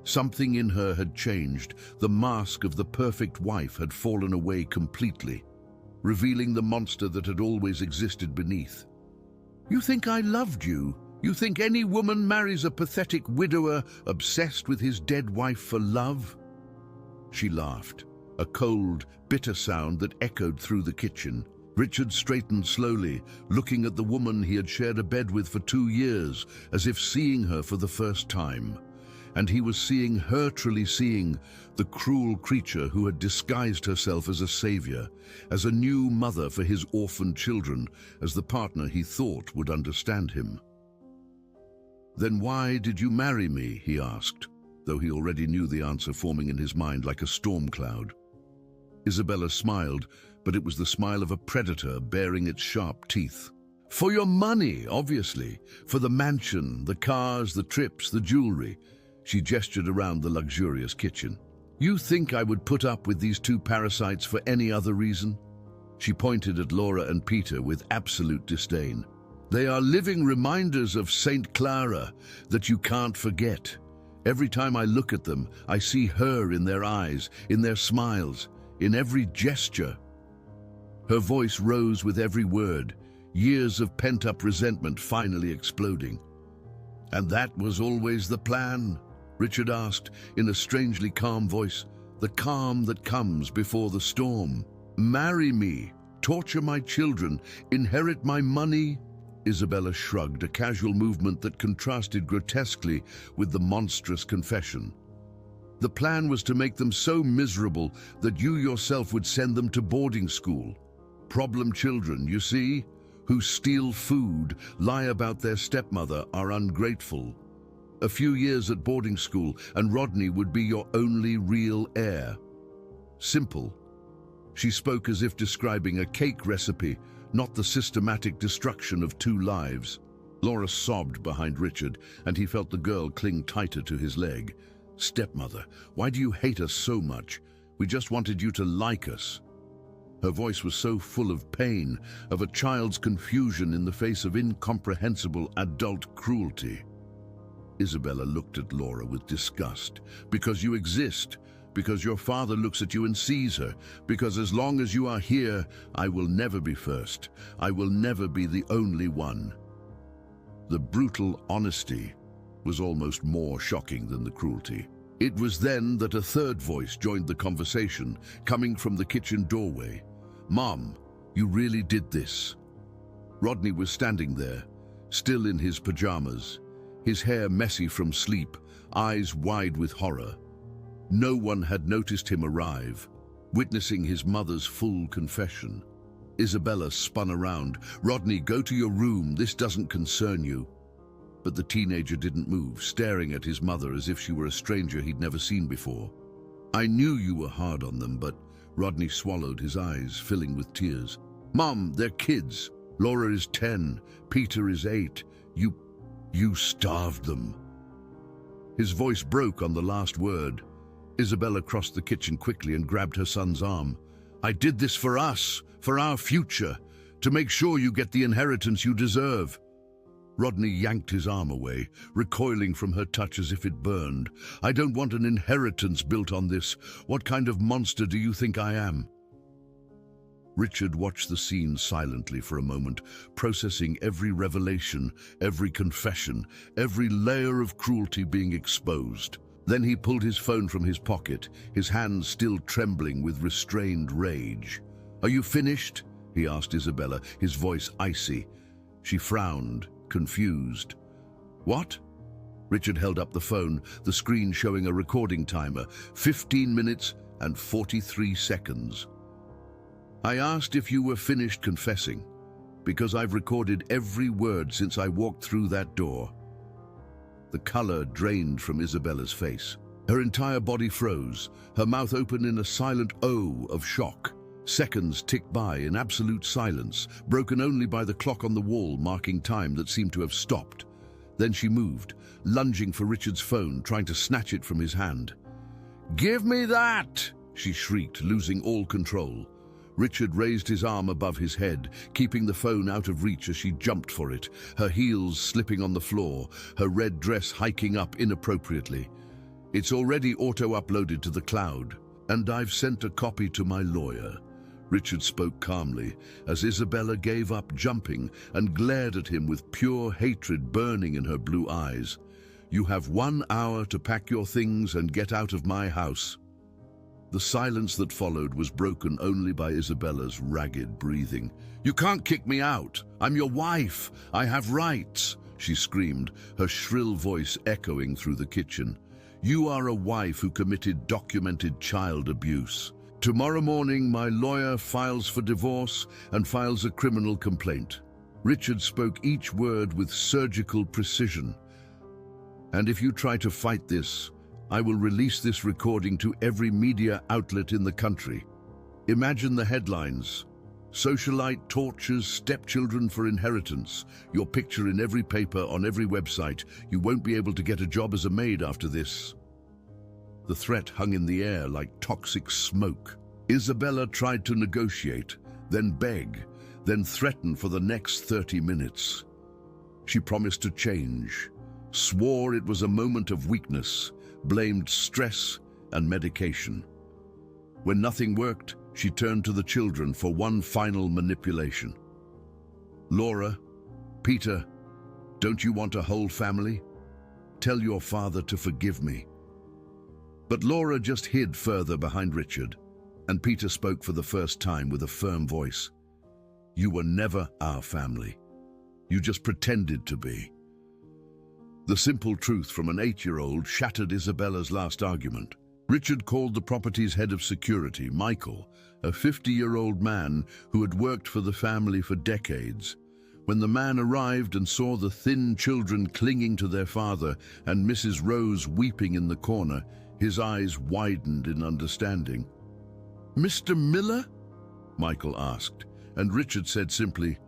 Something in her had changed. The mask of the perfect wife had fallen away completely, revealing the monster that had always existed beneath. "You think I loved you?" You think any woman marries a pathetic widower obsessed with his dead wife for love? She laughed, a cold, bitter sound that echoed through the kitchen. Richard straightened slowly, looking at the woman he had shared a bed with for 2 years, as if seeing her for the first time. And he was seeing her, truly seeing the cruel creature who had disguised herself as a savior, as a new mother for his orphaned children, as the partner he thought would understand him. "Then why did you marry me?" he asked, though he already knew the answer forming in his mind like a storm cloud. Isabella smiled, but it was the smile of a predator baring its sharp teeth. "For your money, obviously. For the mansion, the cars, the trips, the jewelry." She gestured around the luxurious kitchen. "You think I would put up with these 2 parasites for any other reason?" She pointed at Laura and Peter with absolute disdain. "They are living reminders of Saint Clara that you can't forget. Every time I look at them, I see her in their eyes, in their smiles, in every gesture." Her voice rose with every word, years of pent-up resentment finally exploding. "And that was always the plan?" Richard asked in a strangely calm voice, the calm that comes before the storm. "Marry me, torture my children, inherit my money?" Isabella shrugged, a casual movement that contrasted grotesquely with the monstrous confession. "The plan was to make them so miserable that you yourself would send them to boarding school. Problem children, you see, who steal food, lie about their stepmother, are ungrateful. A few years at boarding school, and Rodney would be your only real heir. Simple." She spoke as if describing a cake recipe, not the systematic destruction of 2 lives. Laura sobbed behind Richard, and he felt the girl cling tighter to his leg. "Stepmother, why do you hate us so much? We just wanted you to like us." Her voice was so full of pain, of a child's confusion in the face of incomprehensible adult cruelty. Isabella looked at Laura with disgust. "Because you exist. Because your father looks at you and sees her. Because as long as you are here, I will never be first. I will never be the only one." The brutal honesty was almost more shocking than the cruelty. It was then that a third voice joined the conversation, coming from the kitchen doorway. "Mom, you really did this." Rodney was standing there, still in his pajamas, his hair messy from sleep, eyes wide with horror. No one had noticed him arrive, witnessing his mother's full confession. Isabella spun around. "Rodney, go to your room. This doesn't concern you." But the teenager didn't move, staring at his mother as if she were a stranger he'd never seen before. "I knew you were hard on them, but..." Rodney swallowed, his eyes filling with tears. "Mom, they're kids. Laura is 10. Peter is 8. You starved them." His voice broke on the last word. Isabella crossed the kitchen quickly and grabbed her son's arm. "I did this for us, for our future, to make sure you get the inheritance you deserve." Rodney yanked his arm away, recoiling from her touch as if it burned. "I don't want an inheritance built on this. What kind of monster do you think I am?" Richard watched the scene silently for a moment, processing every revelation, every confession, every layer of cruelty being exposed. Then he pulled his phone from his pocket, his hands still trembling with restrained rage. "Are you finished?" he asked Isabella, his voice icy. She frowned, confused. "What?" Richard held up the phone, the screen showing a recording timer, 15 minutes and 43 seconds. "I asked if you were finished confessing, because I've recorded every word since I walked through that door." The color drained from Isabella's face. Her entire body froze, her mouth open in a silent O of shock. Seconds ticked by in absolute silence, broken only by the clock on the wall marking time that seemed to have stopped. Then she moved, lunging for Richard's phone, trying to snatch it from his hand. "Give me that!" she shrieked, losing all control. Richard raised his arm above his head, keeping the phone out of reach as she jumped for it, her heels slipping on the floor, her red dress hiking up inappropriately. "It's already auto-uploaded to the cloud, and I've sent a copy to my lawyer." Richard spoke calmly as Isabella gave up jumping and glared at him with pure hatred burning in her blue eyes. "You have 1 hour to pack your things and get out of my house." The silence that followed was broken only by Isabella's ragged breathing. "You can't kick me out. I'm your wife. I have rights," she screamed, her shrill voice echoing through the kitchen. "You are a wife who committed documented child abuse. Tomorrow morning, my lawyer files for divorce and files a criminal complaint." Richard spoke each word with surgical precision. "And if you try to fight this, I will release this recording to every media outlet in the country. Imagine the headlines. Socialite tortures stepchildren for inheritance. Your picture in every paper, on every website. You won't be able to get a job as a maid after this." The threat hung in the air like toxic smoke. Isabella tried to negotiate, then beg, then threaten for the next 30 minutes. She promised to change, swore it was a moment of weakness, blamed stress and medication. When nothing worked, she turned to the children for one final manipulation. "Laura, Peter, don't you want a whole family? Tell your father to forgive me." But Laura just hid further behind Richard, and Peter spoke for the first time with a firm voice. "You were never our family. You just pretended to be." The simple truth from an 8-year-old shattered Isabella's last argument. Richard called the property's head of security, Michael, a 50-year-old man who had worked for the family for decades. When the man arrived and saw the thin children clinging to their father and Mrs. Rose weeping in the corner, his eyes widened in understanding. "Mr. Miller?" Michael asked, and Richard said simply,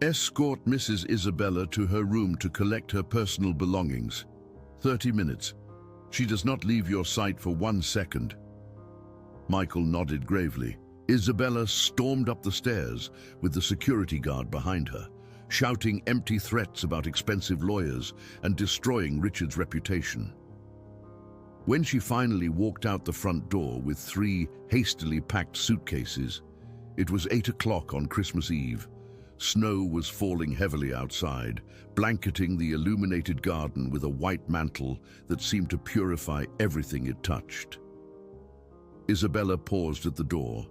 "Escort Mrs. Isabella to her room to collect her personal belongings. 30 minutes. She does not leave your sight for 1 second." Michael nodded gravely. Isabella stormed up the stairs with the security guard behind her, shouting empty threats about expensive lawyers and destroying Richard's reputation. When she finally walked out the front door with 3 hastily packed suitcases, it was 8 o'clock on Christmas Eve. Snow was falling heavily outside, blanketing the illuminated garden with a white mantle that seemed to purify everything it touched. Isabella paused at the door,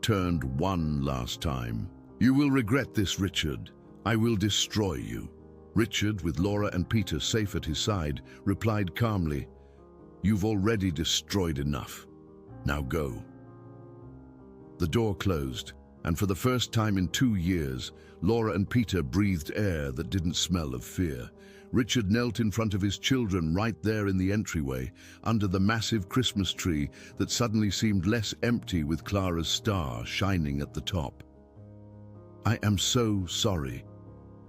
turned one last time. "You will regret this, Richard. I will destroy you." Richard, with Laura and Peter safe at his side, replied calmly, "You've already destroyed enough. Now go." The door closed, and for the first time in 2 years, Laura and Peter breathed air that didn't smell of fear. Richard knelt in front of his children right there in the entryway, under the massive Christmas tree that suddenly seemed less empty with Clara's star shining at the top. "I am so sorry.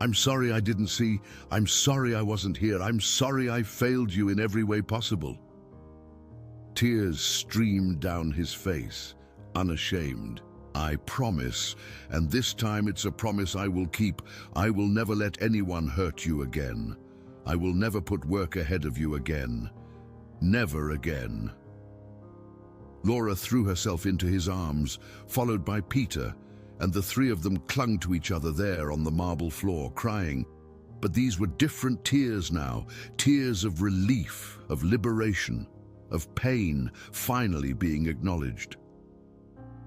I'm sorry I didn't see. I'm sorry I wasn't here. I'm sorry I failed you in every way possible." Tears streamed down his face, unashamed. "I promise, and this time it's a promise I will keep. I will never let anyone hurt you again. I will never put work ahead of you again. Never again." Laura threw herself into his arms, followed by Peter, and the 3 of them clung to each other there on the marble floor, crying. But these were different tears now, tears of relief, of liberation, of pain finally being acknowledged.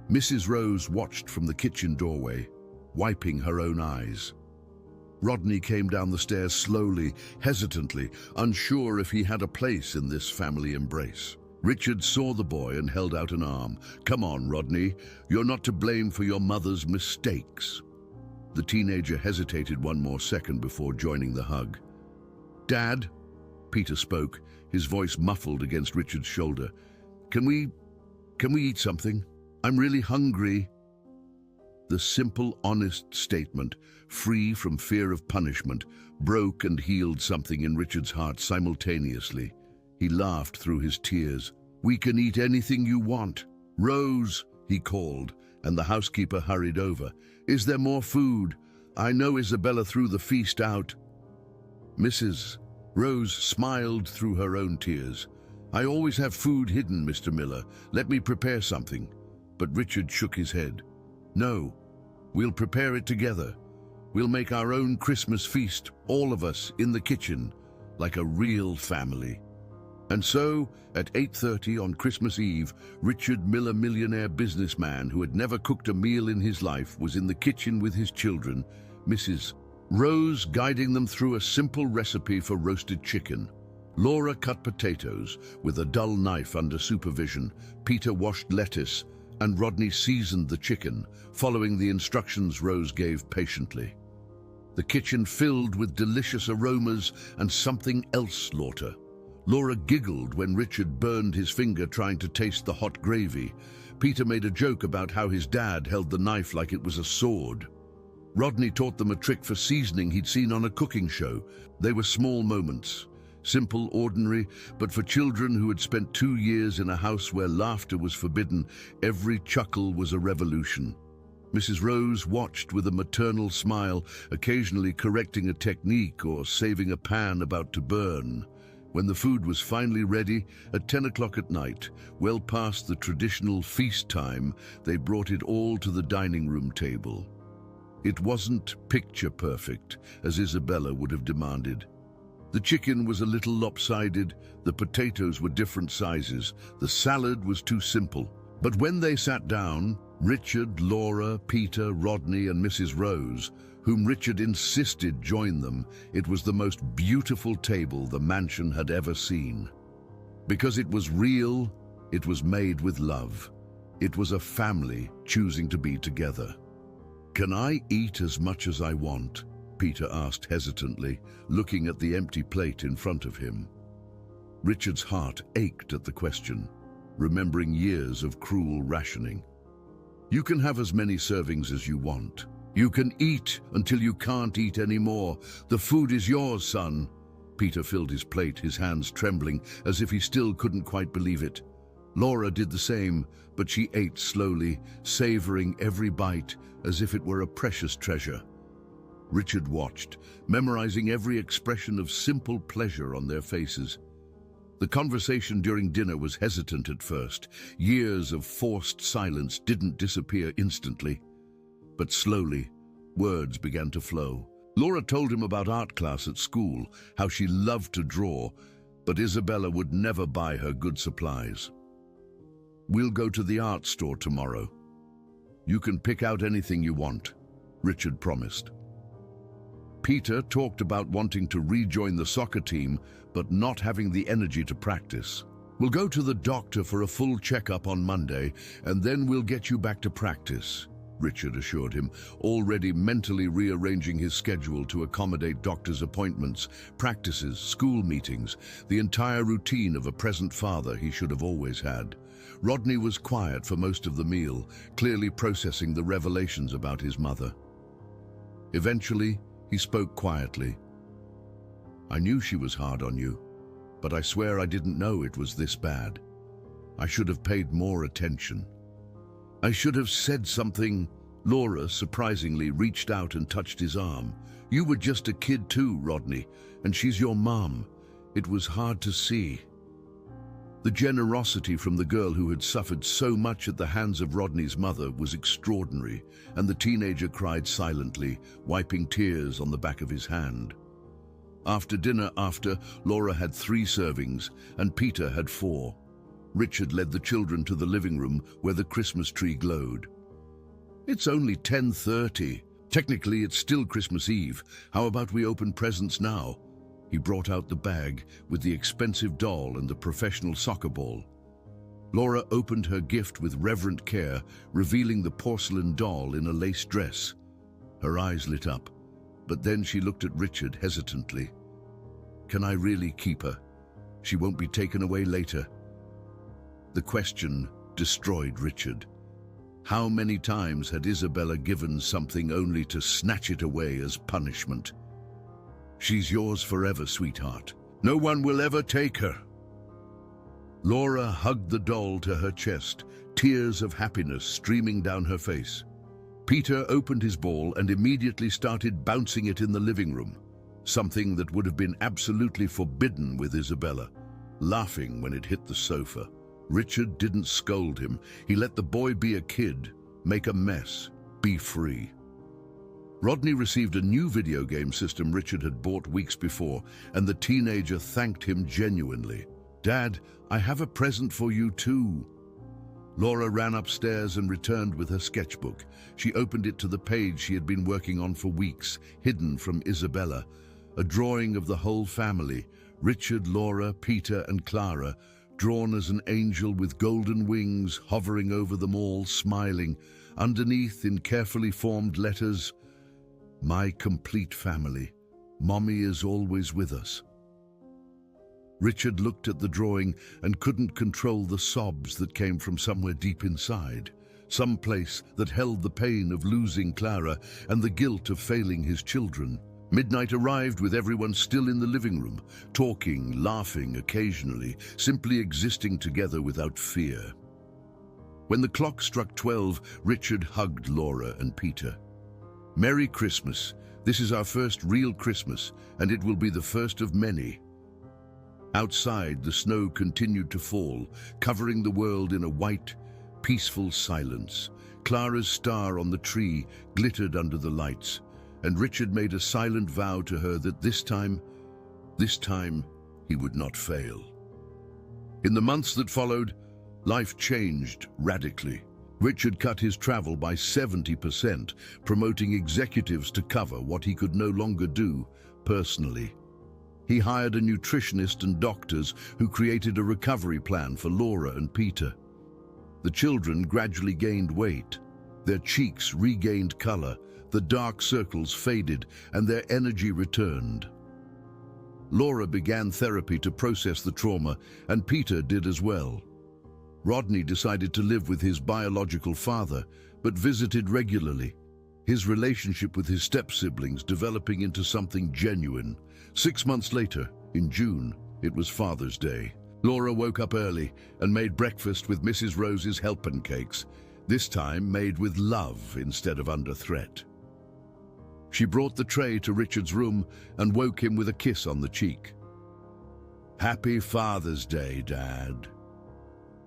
Mrs. Rose watched from the kitchen doorway, wiping her own eyes. Rodney came down the stairs slowly, hesitantly, unsure if he had a place in this family embrace. Richard saw the boy and held out an arm. "Come on, Rodney. You're not to blame for your mother's mistakes." The teenager hesitated one more second before joining the hug. "Dad," Peter spoke, his voice muffled against Richard's shoulder. Can we eat something? I'm really hungry." The simple, honest statement, free from fear of punishment, broke and healed something in Richard's heart simultaneously. He laughed through his tears. "We can eat anything you want." "Rose," he called, and the housekeeper hurried over. "Is there more food? I know Isabella threw the feast out." Mrs. Rose smiled through her own tears. "I always have food hidden, Mr. Miller. Let me prepare something." But Richard shook his head. No, we'll prepare it together. We'll make our own Christmas feast, all of us, in the kitchen, like a real family. And so, at 8:30 on Christmas Eve, Richard Miller, millionaire businessman who had never cooked a meal in his life, was in the kitchen with his children, Mrs. Rose guiding them through a simple recipe for roasted chicken. Laura cut potatoes with a dull knife under supervision. Peter washed lettuce, and Rodney seasoned the chicken, following the instructions Rose gave patiently. The kitchen filled with delicious aromas and something else slaughter. Laura giggled when Richard burned his finger trying to taste the hot gravy. Peter made a joke about how his dad held the knife like it was a sword. Rodney taught them a trick for seasoning he'd seen on a cooking show. They were small moments, simple, ordinary, but for children who had spent 2 years in a house where laughter was forbidden, every chuckle was a revolution. Mrs. Rose watched with a maternal smile, occasionally correcting a technique or saving a pan about to burn. When the food was finally ready, at 10 o'clock at night, well past the traditional feast time, they brought it all to the dining room table. It wasn't picture perfect, as Isabella would have demanded. The chicken was a little lopsided, the potatoes were different sizes, the salad was too simple. But when they sat down, Richard, Laura, Peter, Rodney, and Mrs. Rose, whom Richard insisted join them, it was the most beautiful table the mansion had ever seen. Because it was real, it was made with love. It was a family choosing to be together. "Can I eat as much as I want?" Peter asked hesitantly, looking at the empty plate in front of him. Richard's heart ached at the question, remembering years of cruel rationing. "You can have as many servings as you want. You can eat until you can't eat anymore. The food is yours, son." Peter filled his plate, his hands trembling, as if he still couldn't quite believe it. Laura did the same, but she ate slowly, savoring every bite as if it were a precious treasure. Richard watched, memorizing every expression of simple pleasure on their faces. The conversation during dinner was hesitant at first. Years of forced silence didn't disappear instantly. But slowly, words began to flow. Laura told him about art class at school, how she loved to draw, but Isabella would never buy her good supplies. "We'll go to the art store tomorrow. You can pick out anything you want," Richard promised. Peter talked about wanting to rejoin the soccer team, but not having the energy to practice. "We'll go to the doctor for a full checkup on Monday, and then we'll get you back to practice," Richard assured him, already mentally rearranging his schedule to accommodate doctor's appointments, practices, school meetings, the entire routine of a present father he should have always had. Rodney was quiet for most of the meal, clearly processing the revelations about his mother. Eventually, he spoke quietly. "I knew she was hard on you, but I swear I didn't know it was this bad. I should have paid more attention. I should have said something." Laura, surprisingly, reached out and touched his arm. "You were just a kid too, Rodney, and she's your mom. It was hard to see." The generosity from the girl who had suffered so much at the hands of Rodney's mother was extraordinary, and the teenager cried silently, wiping tears on the back of his hand. After dinner, Laura had 3 servings, and Peter had 4. Richard led the children to the living room where the Christmas tree glowed. "It's only 10:30. Technically, it's still Christmas Eve. How about we open presents now?" He brought out the bag with the expensive doll and the professional soccer ball. Laura opened her gift with reverent care, revealing the porcelain doll in a lace dress. Her eyes lit up, but then she looked at Richard hesitantly. "Can I really keep her? She won't be taken away later." The question destroyed Richard. How many times had Isabella given something only to snatch it away as punishment? "She's yours forever, sweetheart. No one will ever take her." Laura hugged the doll to her chest, tears of happiness streaming down her face. Peter opened his ball and immediately started bouncing it in the living room, something that would have been absolutely forbidden with Isabella, laughing when it hit the sofa. Richard didn't scold him. He let the boy be a kid, make a mess. be free. Rodney received a new video game system Richard had bought weeks before, and the teenager thanked him genuinely. "Dad, I have a present for you too." Laura ran upstairs and returned with her sketchbook. She opened it to the page she had been working on for weeks, hidden from Isabella. A drawing of the whole family, Richard, Laura, Peter, and Clara, drawn as an angel with golden wings hovering over them all, smiling. Underneath, in carefully formed letters, "My complete family. Mommy is always with us." Richard looked at the drawing and couldn't control the sobs that came from somewhere deep inside, some place that held the pain of losing Clara and the guilt of failing his children. Midnight arrived with everyone still in the living room, talking, laughing occasionally, simply existing together without fear. When the clock struck 12, Richard hugged Laura and Peter. "Merry Christmas. This is our first real Christmas, and it will be the first of many." Outside, the snow continued to fall, covering the world in a white, peaceful silence. Clara's star on the tree glittered under the lights, and Richard made a silent vow to her that this time, he would not fail. In the months that followed, life changed radically. Richard cut his travel by 70%, promoting executives to cover what he could no longer do personally. He hired a nutritionist and doctors who created a recovery plan for Laura and Peter. The children gradually gained weight. Their cheeks regained color, the dark circles faded, and their energy returned. Laura began therapy to process the trauma, and Peter did as well. Rodney decided to live with his biological father, but visited regularly, his relationship with his step-siblings developing into something genuine. 6 months later, in June, it was Father's Day. Laura woke up early and made breakfast with Mrs. Rose's helping cakes, this time made with love instead of under threat. She brought the tray to Richard's room and woke him with a kiss on the cheek. "Happy Father's Day, Dad."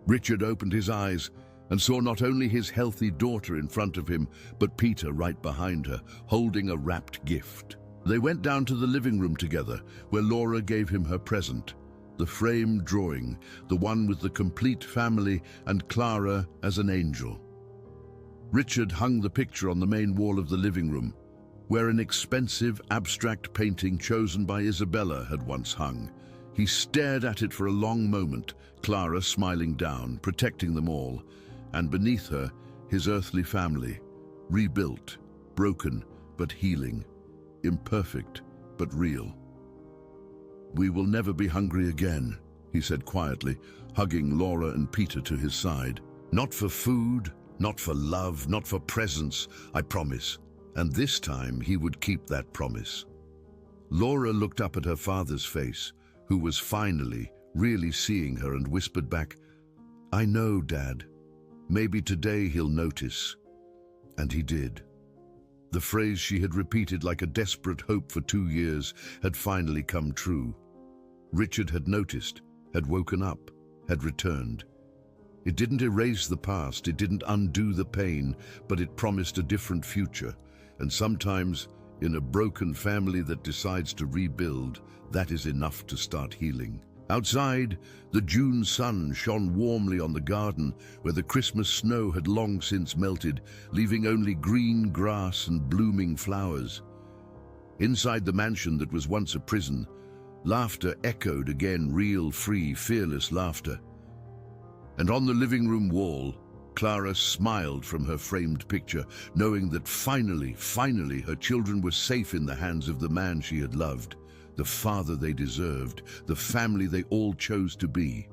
Richard opened his eyes and saw not only his healthy daughter in front of him, but Peter right behind her, holding a wrapped gift. They went down to the living room together, where Laura gave him her present, the framed drawing, the one with the complete family and Clara as an angel. Richard hung the picture on the main wall of the living room, where an expensive abstract painting chosen by Isabella had once hung. He stared at it for a long moment, Clara smiling down, protecting them all, and beneath her, his earthly family, rebuilt, broken but healing, imperfect but real. "We will never be hungry again," he said quietly, hugging Laura and Peter to his side. "Not for food, not for love, not for presents, I promise." And this time he would keep that promise. Laura looked up at her father's face, who was finally really seeing her, and whispered back, "I know, Dad. Maybe today he'll notice." And he did. The phrase she had repeated like a desperate hope for 2 years had finally come true. Richard had noticed, had woken up, had returned. It didn't erase the past, it didn't undo the pain, but it promised a different future. And sometimes, in a broken family that decides to rebuild, that is enough to start healing. Outside, the June sun shone warmly on the garden, where the Christmas snow had long since melted, leaving only green grass and blooming flowers. Inside the mansion that was once a prison, laughter echoed again, real, free, fearless laughter. And on the living room wall, Clara smiled from her framed picture, knowing that finally her children were safe in the hands of the man she had loved, the father they deserved, the family they all chose to be.